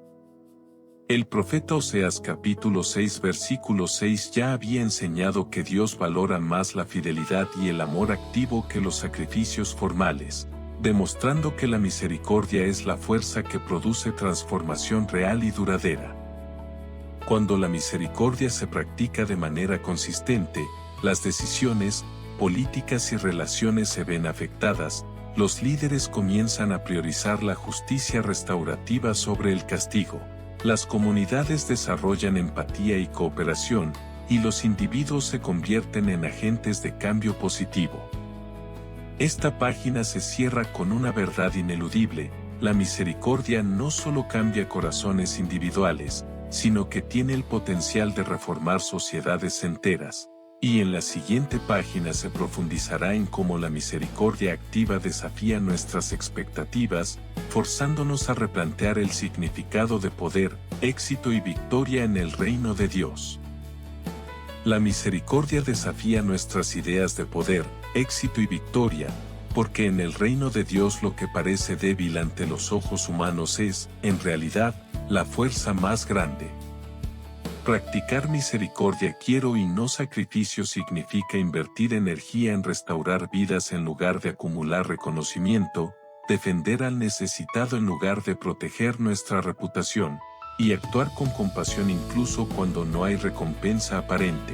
El profeta Oseas capítulo 6 versículo 6 ya había enseñado que Dios valora más la fidelidad y el amor activo que los sacrificios formales, demostrando que la misericordia es la fuerza que produce transformación real y duradera. Cuando la misericordia se practica de manera consistente, las decisiones, políticas y relaciones se ven afectadas, los líderes comienzan a priorizar la justicia restaurativa sobre el castigo, las comunidades desarrollan empatía y cooperación, y los individuos se convierten en agentes de cambio positivo. Esta página se cierra con una verdad ineludible: la misericordia no solo cambia corazones individuales, sino que tiene el potencial de reformar sociedades enteras. Y en la siguiente página se profundizará en cómo la misericordia activa desafía nuestras expectativas, forzándonos a replantear el significado de poder, éxito y victoria en el reino de Dios. La misericordia desafía nuestras ideas de poder, éxito y victoria, porque en el reino de Dios lo que parece débil ante los ojos humanos es, en realidad, la fuerza más grande. Practicar misericordia quiero y no sacrificio significa invertir energía en restaurar vidas en lugar de acumular reconocimiento, defender al necesitado en lugar de proteger nuestra reputación, y actuar con compasión incluso cuando no hay recompensa aparente.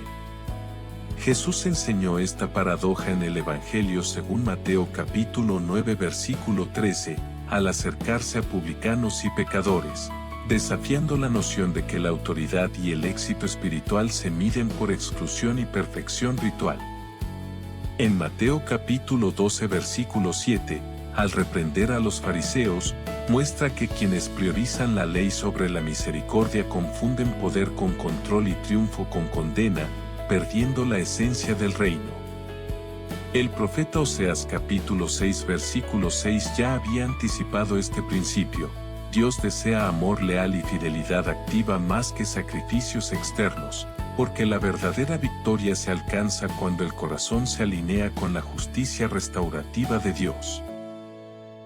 Jesús enseñó esta paradoja en el Evangelio según Mateo capítulo 9 versículo 13, al acercarse a publicanos y pecadores, desafiando la noción de que la autoridad y el éxito espiritual se miden por exclusión y perfección ritual. En Mateo capítulo 12 versículo 7, al reprender a los fariseos, muestra que quienes priorizan la ley sobre la misericordia confunden poder con control y triunfo con condena, perdiendo la esencia del reino. El profeta Oseas capítulo 6 versículo 6 ya había anticipado este principio. Dios desea amor leal y fidelidad activa más que sacrificios externos, porque la verdadera victoria se alcanza cuando el corazón se alinea con la justicia restaurativa de Dios.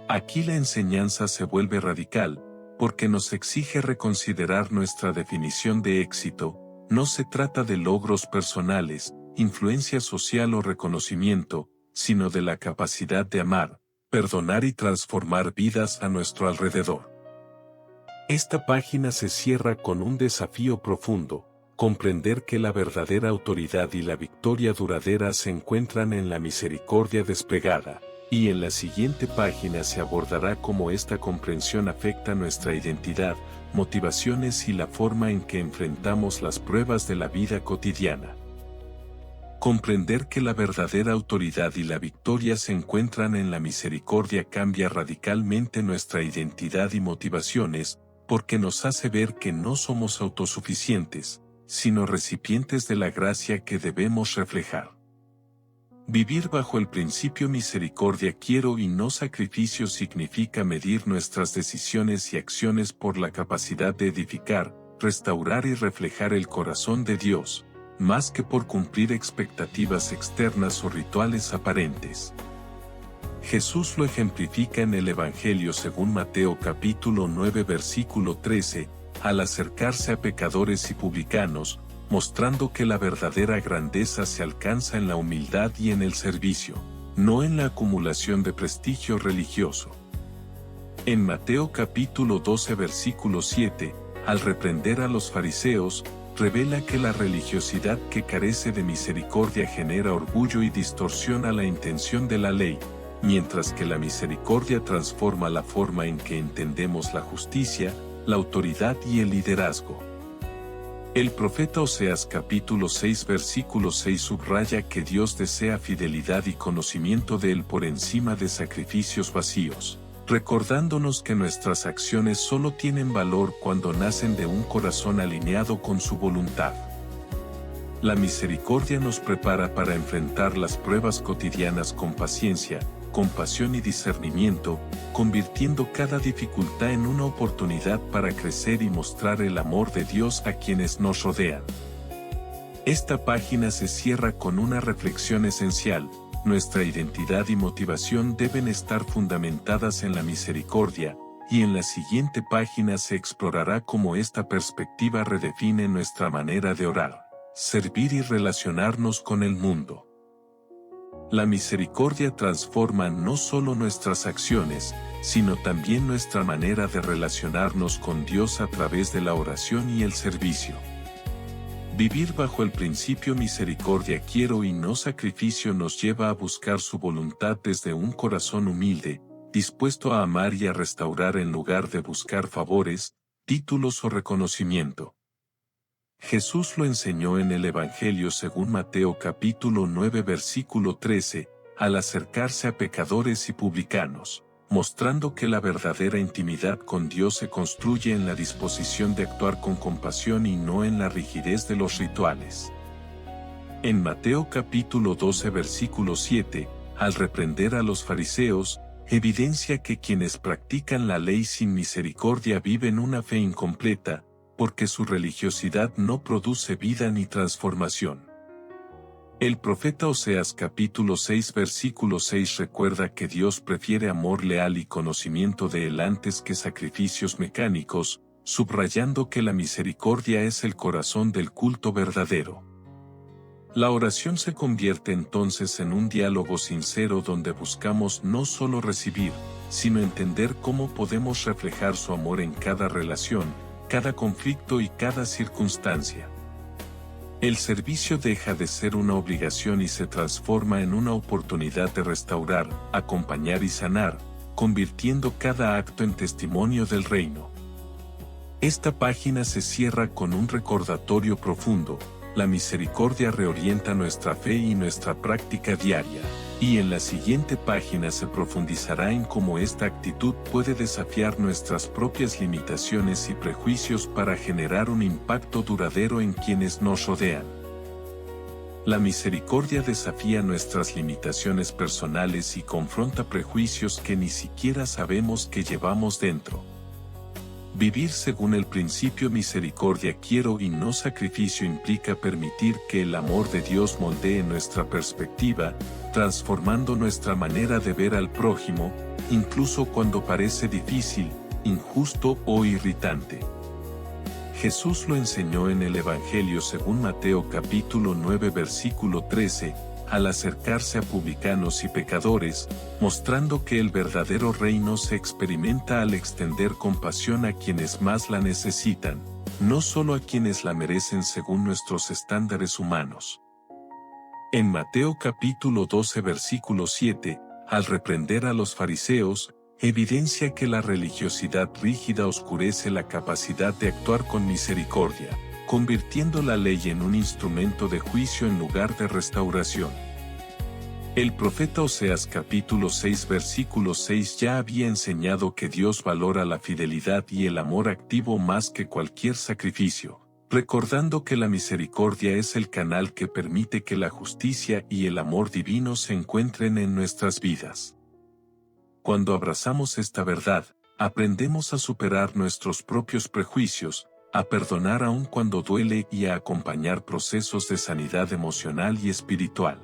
Aquí la enseñanza se vuelve radical, porque nos exige reconsiderar nuestra definición de éxito. No se trata de logros personales, influencia social o reconocimiento, sino de la capacidad de amar, perdonar y transformar vidas a nuestro alrededor. Esta página se cierra con un desafío profundo: comprender que la verdadera autoridad y la victoria duradera se encuentran en la misericordia desplegada, y en la siguiente página se abordará cómo esta comprensión afecta nuestra identidad, motivaciones y la forma en que enfrentamos las pruebas de la vida cotidiana. Comprender que la verdadera autoridad y la victoria se encuentran en la misericordia cambia radicalmente nuestra identidad y motivaciones, porque nos hace ver que no somos autosuficientes, sino recipientes de la gracia que debemos reflejar. Vivir bajo el principio misericordia quiero y no sacrificio significa medir nuestras decisiones y acciones por la capacidad de edificar, restaurar y reflejar el corazón de Dios, más que por cumplir expectativas externas o rituales aparentes. Jesús lo ejemplifica en el Evangelio según Mateo capítulo 9 versículo 13, al acercarse a pecadores y publicanos, mostrando que la verdadera grandeza se alcanza en la humildad y en el servicio, no en la acumulación de prestigio religioso. En Mateo capítulo 12 versículo 7, al reprender a los fariseos, revela que la religiosidad que carece de misericordia genera orgullo y distorsiona la intención de la ley, mientras que la misericordia transforma la forma en que entendemos la justicia, la autoridad y el liderazgo. El profeta Oseas capítulo 6 versículo 6 subraya que Dios desea fidelidad y conocimiento de Él por encima de sacrificios vacíos, recordándonos que nuestras acciones solo tienen valor cuando nacen de un corazón alineado con su voluntad. La misericordia nos prepara para enfrentar las pruebas cotidianas con paciencia, compasión y discernimiento, convirtiendo cada dificultad en una oportunidad para crecer y mostrar el amor de Dios a quienes nos rodean. Esta página se cierra con una reflexión esencial: nuestra identidad y motivación deben estar fundamentadas en la misericordia, y en la siguiente página se explorará cómo esta perspectiva redefine nuestra manera de orar, servir y relacionarnos con el mundo. La misericordia transforma no solo nuestras acciones, sino también nuestra manera de relacionarnos con Dios a través de la oración y el servicio. Vivir bajo el principio misericordia quiero y no sacrificio nos lleva a buscar su voluntad desde un corazón humilde, dispuesto a amar y a restaurar en lugar de buscar favores, títulos o reconocimiento. Jesús lo enseñó en el Evangelio según Mateo capítulo 9 versículo 13, al acercarse a pecadores y publicanos, mostrando que la verdadera intimidad con Dios se construye en la disposición de actuar con compasión y no en la rigidez de los rituales. En Mateo capítulo 12 versículo 7, al reprender a los fariseos, evidencia que quienes practican la ley sin misericordia viven una fe incompleta, porque su religiosidad no produce vida ni transformación. El profeta Oseas capítulo 6 versículo 6 recuerda que Dios prefiere amor leal y conocimiento de Él antes que sacrificios mecánicos, subrayando que la misericordia es el corazón del culto verdadero. La oración se convierte entonces en un diálogo sincero donde buscamos no solo recibir, sino entender cómo podemos reflejar su amor en cada relación, cada conflicto y cada circunstancia. El servicio deja de ser una obligación y se transforma en una oportunidad de restaurar, acompañar y sanar, convirtiendo cada acto en testimonio del reino. Esta página se cierra con un recordatorio profundo: la misericordia reorienta nuestra fe y nuestra práctica diaria. Y en la siguiente página se profundizará en cómo esta actitud puede desafiar nuestras propias limitaciones y prejuicios para generar un impacto duradero en quienes nos rodean. La misericordia desafía nuestras limitaciones personales y confronta prejuicios que ni siquiera sabemos que llevamos dentro. Vivir según el principio misericordia quiero y no sacrificio implica permitir que el amor de Dios moldee nuestra perspectiva, transformando nuestra manera de ver al prójimo, incluso cuando parece difícil, injusto o irritante. Jesús lo enseñó en el Evangelio según Mateo capítulo 9 versículo 13, al acercarse a publicanos y pecadores, mostrando que el verdadero reino se experimenta al extender compasión a quienes más la necesitan, no solo a quienes la merecen según nuestros estándares humanos. En Mateo capítulo 12 versículo 7, al reprender a los fariseos, evidencia que la religiosidad rígida oscurece la capacidad de actuar con misericordia, convirtiendo la ley en un instrumento de juicio en lugar de restauración. El profeta Oseas capítulo 6 versículo 6 ya había enseñado que Dios valora la fidelidad y el amor activo más que cualquier sacrificio, recordando que la misericordia es el canal que permite que la justicia y el amor divino se encuentren en nuestras vidas. Cuando abrazamos esta verdad, aprendemos a superar nuestros propios prejuicios, a perdonar aun cuando duele y a acompañar procesos de sanidad emocional y espiritual.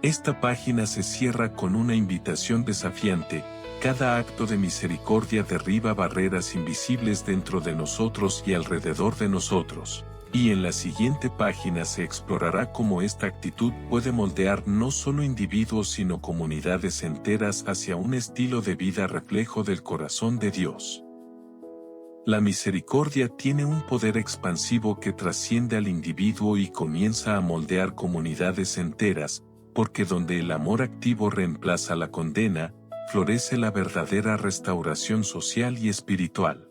Esta página se cierra con una invitación desafiante: cada acto de misericordia derriba barreras invisibles dentro de nosotros y alrededor de nosotros. Y en la siguiente página se explorará cómo esta actitud puede moldear no solo individuos sino comunidades enteras hacia un estilo de vida reflejo del corazón de Dios. La misericordia tiene un poder expansivo que trasciende al individuo y comienza a moldear comunidades enteras, porque donde el amor activo reemplaza la condena, florece la verdadera restauración social y espiritual.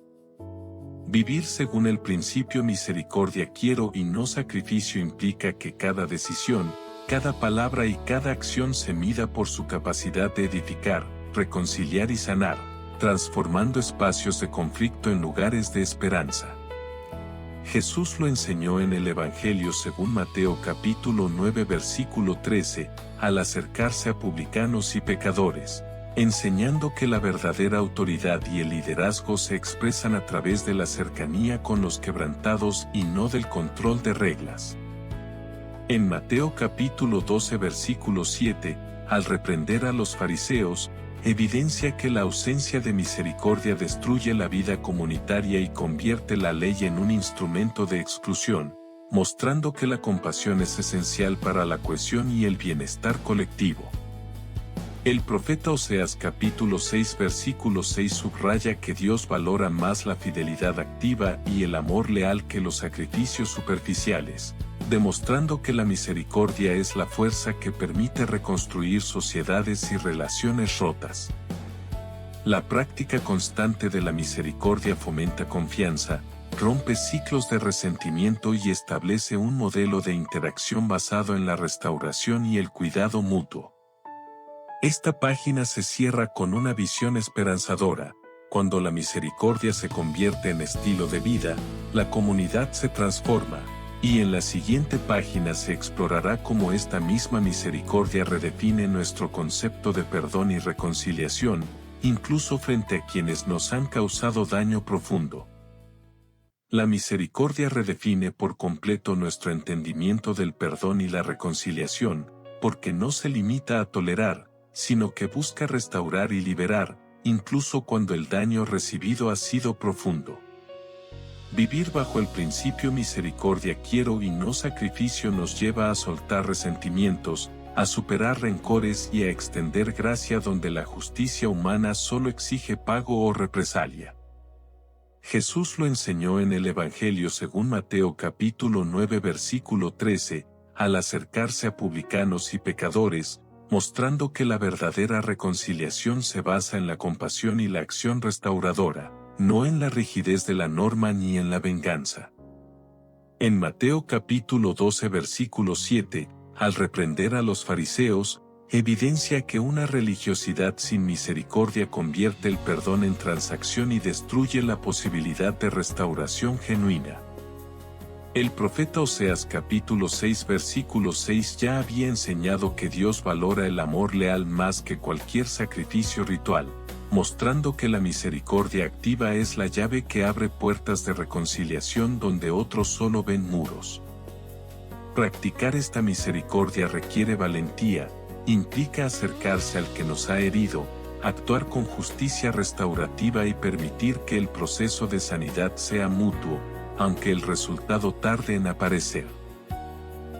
Vivir según el principio misericordia quiero y no sacrificio implica que cada decisión, cada palabra y cada acción se mida por su capacidad de edificar, reconciliar y sanar, transformando espacios de conflicto en lugares de esperanza. Jesús lo enseñó en el Evangelio según Mateo capítulo 9 versículo 13, al acercarse a publicanos y pecadores, enseñando que la verdadera autoridad y el liderazgo se expresan a través de la cercanía con los quebrantados y no del control de reglas. En Mateo capítulo 12 versículo 7, al reprender a los fariseos, evidencia que la ausencia de misericordia destruye la vida comunitaria y convierte la ley en un instrumento de exclusión, mostrando que la compasión es esencial para la cohesión y el bienestar colectivo. El profeta Oseas capítulo 6 versículo 6 subraya que Dios valora más la fidelidad activa y el amor leal que los sacrificios superficiales, demostrando que la misericordia es la fuerza que permite reconstruir sociedades y relaciones rotas. La práctica constante de la misericordia fomenta confianza, rompe ciclos de resentimiento y establece un modelo de interacción basado en la restauración y el cuidado mutuo. Esta página se cierra con una visión esperanzadora: cuando la misericordia se convierte en estilo de vida, la comunidad se transforma. Y en la siguiente página se explorará cómo esta misma misericordia redefine nuestro concepto de perdón y reconciliación, incluso frente a quienes nos han causado daño profundo. La misericordia redefine por completo nuestro entendimiento del perdón y la reconciliación, porque no se limita a tolerar, sino que busca restaurar y liberar, incluso cuando el daño recibido ha sido profundo. Vivir bajo el principio misericordia quiero y no sacrificio nos lleva a soltar resentimientos, a superar rencores y a extender gracia donde la justicia humana solo exige pago o represalia. Jesús lo enseñó en el Evangelio según Mateo capítulo 9 versículo 13, al acercarse a publicanos y pecadores, mostrando que la verdadera reconciliación se basa en la compasión y la acción restauradora, no en la rigidez de la norma ni en la venganza. En Mateo capítulo 12 versículo 7, al reprender a los fariseos, evidencia que una religiosidad sin misericordia convierte el perdón en transacción y destruye la posibilidad de restauración genuina. El profeta Oseas capítulo 6 versículo 6 ya había enseñado que Dios valora el amor leal más que cualquier sacrificio ritual, mostrando que la misericordia activa es la llave que abre puertas de reconciliación donde otros solo ven muros. Practicar esta misericordia requiere valentía, implica acercarse al que nos ha herido, actuar con justicia restaurativa y permitir que el proceso de sanidad sea mutuo, aunque el resultado tarde en aparecer.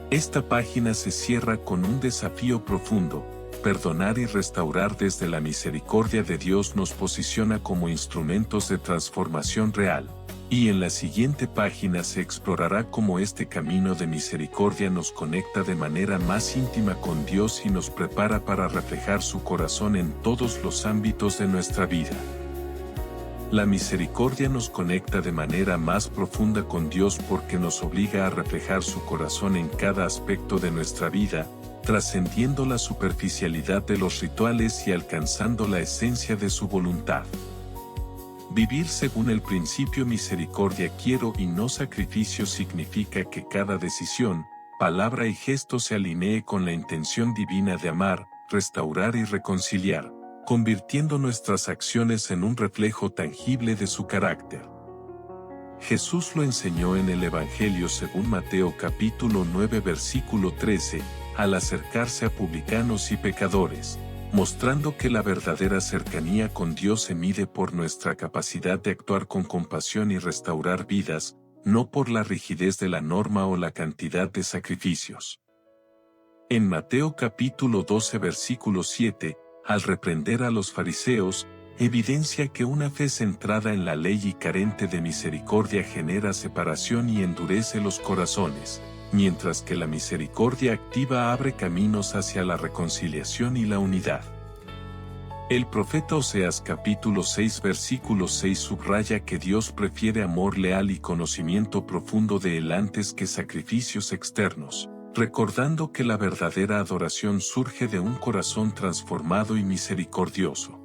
Esta página se cierra con un desafío profundo: perdonar y restaurar desde la misericordia de Dios nos posiciona como instrumentos de transformación real. Y en la siguiente página se explorará cómo este camino de misericordia nos conecta de manera más íntima con Dios y nos prepara para reflejar su corazón en todos los ámbitos de nuestra vida. La misericordia nos conecta de manera más profunda con Dios porque nos obliga a reflejar su corazón en cada aspecto de nuestra vida, trascendiendo la superficialidad de los rituales y alcanzando la esencia de su voluntad. Vivir según el principio misericordia quiero y no sacrificio significa que cada decisión, palabra y gesto se alinee con la intención divina de amar, restaurar y reconciliar, convirtiendo nuestras acciones en un reflejo tangible de su carácter. Jesús lo enseñó en el Evangelio según Mateo capítulo 9 versículo 13, al acercarse a publicanos y pecadores, mostrando que la verdadera cercanía con Dios se mide por nuestra capacidad de actuar con compasión y restaurar vidas, no por la rigidez de la norma o la cantidad de sacrificios. En Mateo capítulo 12 versículo 7, al reprender a los fariseos, evidencia que una fe centrada en la ley y carente de misericordia genera separación y endurece los corazones, mientras que la misericordia activa abre caminos hacia la reconciliación y la unidad. El profeta Oseas capítulo 6 versículo 6 subraya que Dios prefiere amor leal y conocimiento profundo de Él antes que sacrificios externos, recordando que la verdadera adoración surge de un corazón transformado y misericordioso.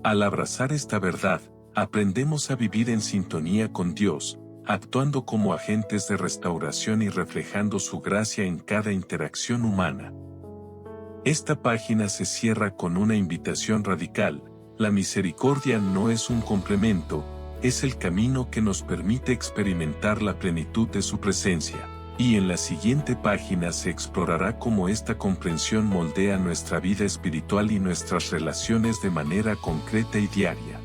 Al abrazar esta verdad, aprendemos a vivir en sintonía con Dios, actuando como agentes de restauración y reflejando su gracia en cada interacción humana. Esta página se cierra con una invitación radical: la misericordia no es un complemento, es el camino que nos permite experimentar la plenitud de su presencia. Y en la siguiente página se explorará cómo esta comprensión moldea nuestra vida espiritual y nuestras relaciones de manera concreta y diaria.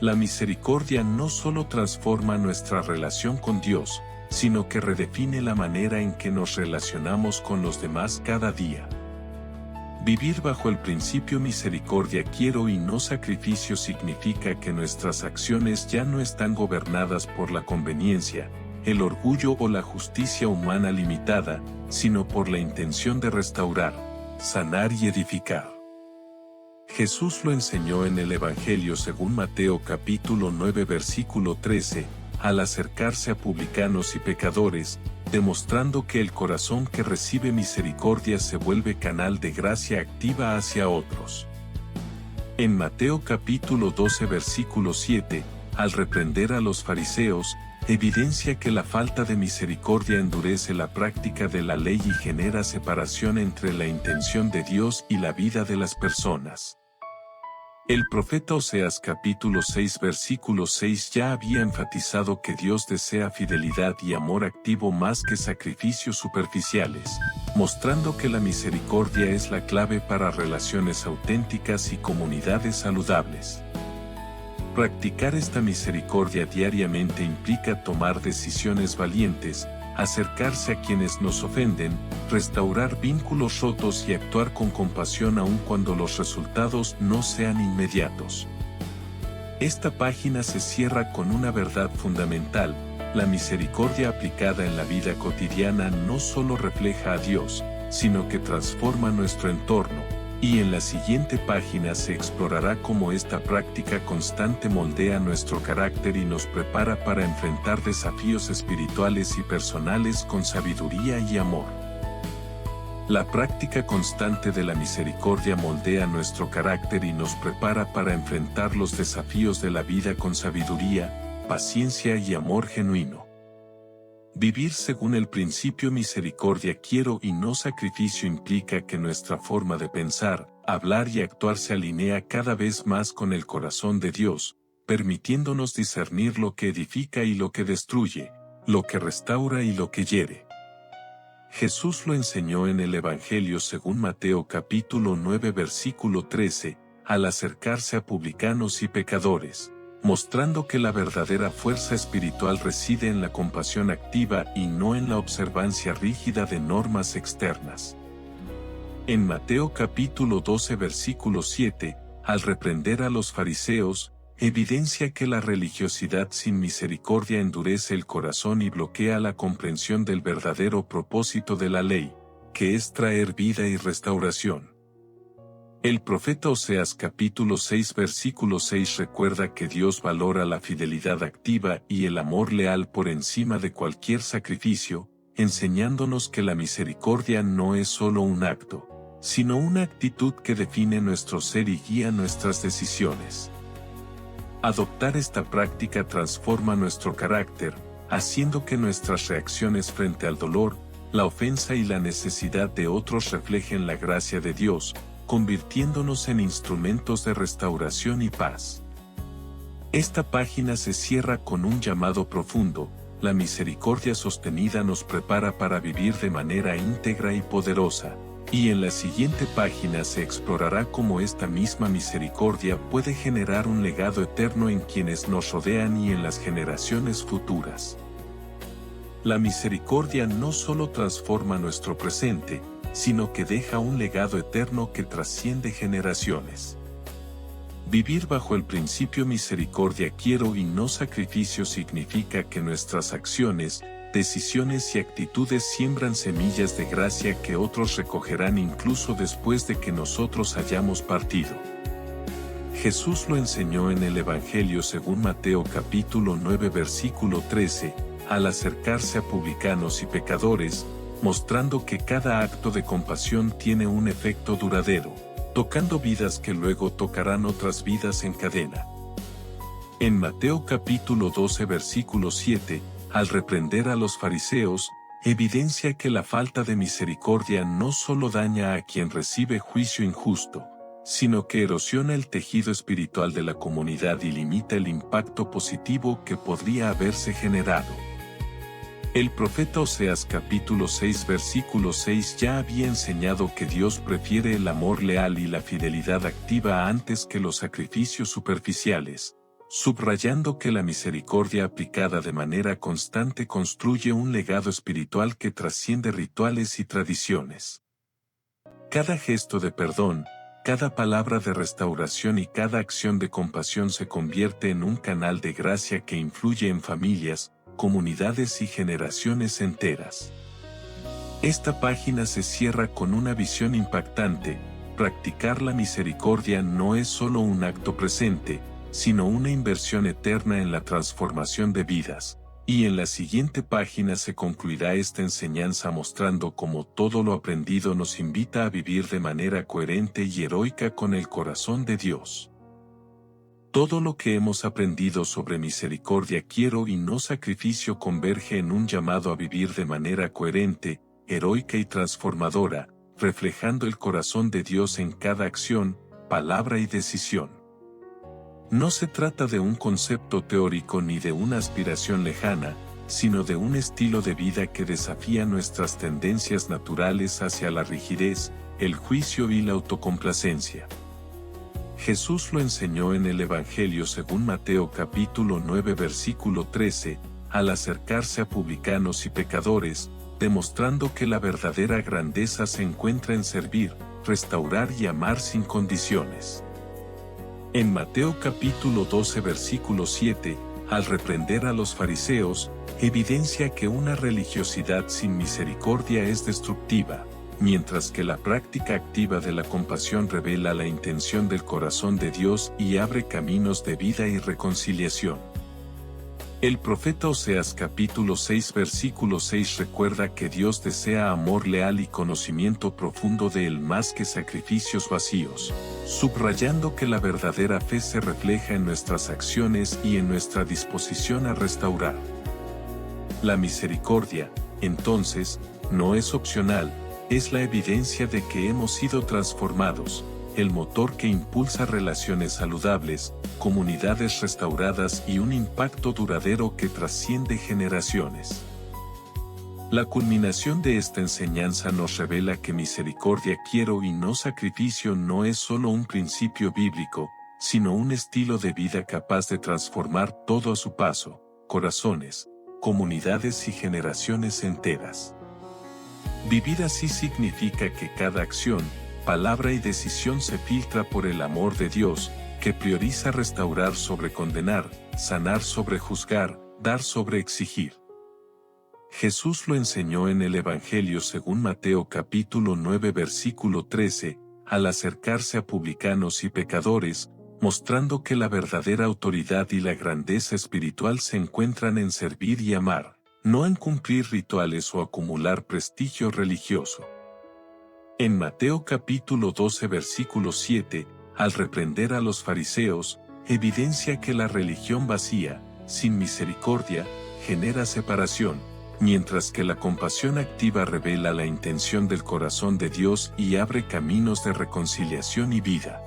La misericordia no solo transforma nuestra relación con Dios, sino que redefine la manera en que nos relacionamos con los demás cada día. Vivir bajo el principio misericordia quiero y no sacrificio significa que nuestras acciones ya no están gobernadas por la conveniencia, el orgullo o la justicia humana limitada, sino por la intención de restaurar, sanar y edificar. Jesús lo enseñó en el Evangelio según Mateo capítulo 9 versículo 13, al acercarse a publicanos y pecadores, demostrando que el corazón que recibe misericordia se vuelve canal de gracia activa hacia otros. En Mateo capítulo 12 versículo 7, al reprender a los fariseos, evidencia que la falta de misericordia endurece la práctica de la ley y genera separación entre la intención de Dios y la vida de las personas. El profeta Oseas capítulo 6 versículo 6 ya había enfatizado que Dios desea fidelidad y amor activo más que sacrificios superficiales, mostrando que la misericordia es la clave para relaciones auténticas y comunidades saludables. Practicar esta misericordia diariamente implica tomar decisiones valientes, acercarse a quienes nos ofenden, restaurar vínculos rotos y actuar con compasión aun cuando los resultados no sean inmediatos. Esta página se cierra con una verdad fundamental: la misericordia aplicada en la vida cotidiana no solo refleja a Dios, sino que transforma nuestro entorno, y en la siguiente página se explorará cómo esta práctica constante moldea nuestro carácter y nos prepara para enfrentar desafíos espirituales y personales con sabiduría y amor. La práctica constante de la misericordia moldea nuestro carácter y nos prepara para enfrentar los desafíos de la vida con sabiduría, paciencia y amor genuino. Vivir según el principio misericordia quiero y no sacrificio implica que nuestra forma de pensar, hablar y actuar se alinea cada vez más con el corazón de Dios, permitiéndonos discernir lo que edifica y lo que destruye, lo que restaura y lo que hiere. Jesús lo enseñó en el Evangelio según Mateo capítulo 9 versículo 13, al acercarse a publicanos y pecadores, mostrando que la verdadera fuerza espiritual reside en la compasión activa y no en la observancia rígida de normas externas. En Mateo capítulo 12 versículo 7, al reprender a los fariseos, evidencia que la religiosidad sin misericordia endurece el corazón y bloquea la comprensión del verdadero propósito de la ley, que es traer vida y restauración. El profeta Oseas capítulo 6 versículo 6 recuerda que Dios valora la fidelidad activa y el amor leal por encima de cualquier sacrificio, enseñándonos que la misericordia no es solo un acto, sino una actitud que define nuestro ser y guía nuestras decisiones. Adoptar esta práctica transforma nuestro carácter, haciendo que nuestras reacciones frente al dolor, la ofensa y la necesidad de otros reflejen la gracia de Dios, convirtiéndonos en instrumentos de restauración y paz. Esta página se cierra con un llamado profundo: la misericordia sostenida nos prepara para vivir de manera íntegra y poderosa. Y en la siguiente página se explorará cómo esta misma misericordia puede generar un legado eterno en quienes nos rodean y en las generaciones futuras. La misericordia no solo transforma nuestro presente, sino que deja un legado eterno que trasciende generaciones. Vivir bajo el principio misericordia quiero y no sacrificio significa que nuestras acciones, decisiones y actitudes siembran semillas de gracia que otros recogerán incluso después de que nosotros hayamos partido. Jesús lo enseñó en el Evangelio según Mateo capítulo 9 versículo 13, al acercarse a publicanos y pecadores, mostrando que cada acto de compasión tiene un efecto duradero, tocando vidas que luego tocarán otras vidas en cadena. En Mateo capítulo 12 versículo 7, al reprender a los fariseos, evidencia que la falta de misericordia no solo daña a quien recibe juicio injusto, sino que erosiona el tejido espiritual de la comunidad y limita el impacto positivo que podría haberse generado. El profeta Oseas capítulo 6 versículo 6 ya había enseñado que Dios prefiere el amor leal y la fidelidad activa antes que los sacrificios superficiales, subrayando que la misericordia aplicada de manera constante construye un legado espiritual que trasciende rituales y tradiciones. Cada gesto de perdón, cada palabra de restauración y cada acción de compasión se convierte en un canal de gracia que influye en familias, comunidades y generaciones enteras. Esta página se cierra con una visión impactante: practicar la misericordia no es solo un acto presente, sino una inversión eterna en la transformación de vidas. Y en la siguiente página se concluirá esta enseñanza mostrando cómo todo lo aprendido nos invita a vivir de manera coherente y heroica con el corazón de Dios. Todo lo que hemos aprendido sobre misericordia quiero y no sacrificio converge en un llamado a vivir de manera coherente, heroica y transformadora, reflejando el corazón de Dios en cada acción, palabra y decisión. No se trata de un concepto teórico ni de una aspiración lejana, sino de un estilo de vida que desafía nuestras tendencias naturales hacia la rigidez, el juicio y la autocomplacencia. Jesús lo enseñó en el Evangelio según Mateo capítulo 9 versículo 13, al acercarse a publicanos y pecadores, demostrando que la verdadera grandeza se encuentra en servir, restaurar y amar sin condiciones. En Mateo capítulo 12 versículo 7, al reprender a los fariseos, evidencia que una religiosidad sin misericordia es destructiva, mientras que la práctica activa de la compasión revela la intención del corazón de Dios y abre caminos de vida y reconciliación. El profeta Oseas capítulo 6 versículo 6 recuerda que Dios desea amor leal y conocimiento profundo de Él más que sacrificios vacíos, subrayando que la verdadera fe se refleja en nuestras acciones y en nuestra disposición a restaurar. La misericordia, entonces, no es opcional, es la evidencia de que hemos sido transformados, el motor que impulsa relaciones saludables, comunidades restauradas y un impacto duradero que trasciende generaciones. La culminación de esta enseñanza nos revela que misericordia quiero y no sacrificio no es solo un principio bíblico, sino un estilo de vida capaz de transformar todo a su paso, corazones, comunidades y generaciones enteras. Vivir así significa que cada acción, palabra y decisión se filtra por el amor de Dios, que prioriza restaurar sobre condenar, sanar sobre juzgar, dar sobre exigir. Jesús lo enseñó en el Evangelio según Mateo capítulo 9 versículo 13, al acercarse a publicanos y pecadores, mostrando que la verdadera autoridad y la grandeza espiritual se encuentran en servir y amar, no en cumplir rituales o acumular prestigio religioso. En Mateo capítulo 12 versículo 7, al reprender a los fariseos, evidencia que la religión vacía, sin misericordia, genera separación, mientras que la compasión activa revela la intención del corazón de Dios y abre caminos de reconciliación y vida.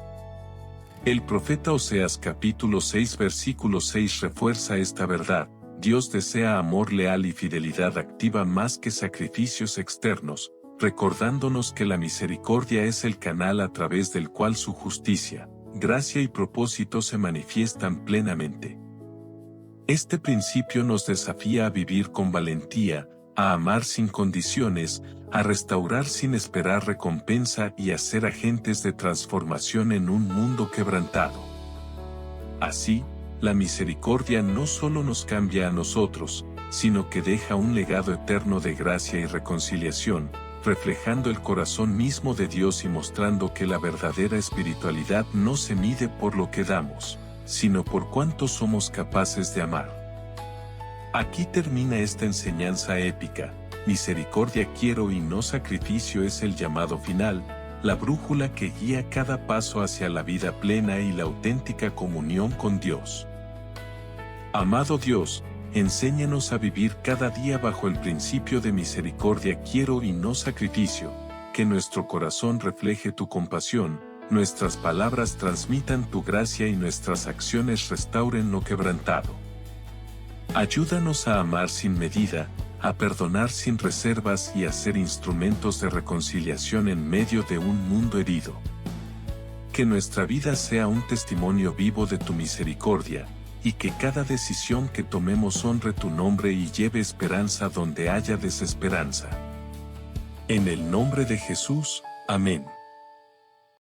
El profeta Oseas capítulo 6 versículo 6 refuerza esta verdad: Dios desea amor leal y fidelidad activa más que sacrificios externos, recordándonos que la misericordia es el canal a través del cual su justicia, gracia y propósito se manifiestan plenamente. Este principio nos desafía a vivir con valentía, a amar sin condiciones, a restaurar sin esperar recompensa y a ser agentes de transformación en un mundo quebrantado. Así, la misericordia no solo nos cambia a nosotros, sino que deja un legado eterno de gracia y reconciliación, reflejando el corazón mismo de Dios y mostrando que la verdadera espiritualidad no se mide por lo que damos, sino por cuánto somos capaces de amar. Aquí termina esta enseñanza épica: misericordia quiero y no sacrificio es el llamado final, la brújula que guía cada paso hacia la vida plena y la auténtica comunión con Dios. Amado Dios, enséñanos a vivir cada día bajo el principio de misericordia quiero y no sacrificio, que nuestro corazón refleje tu compasión, nuestras palabras transmitan tu gracia y nuestras acciones restauren lo quebrantado. Ayúdanos a amar sin medida, a perdonar sin reservas y a ser instrumentos de reconciliación en medio de un mundo herido. Que nuestra vida sea un testimonio vivo de tu misericordia, y que cada decisión que tomemos honre tu nombre y lleve esperanza donde haya desesperanza. En el nombre de Jesús, amén.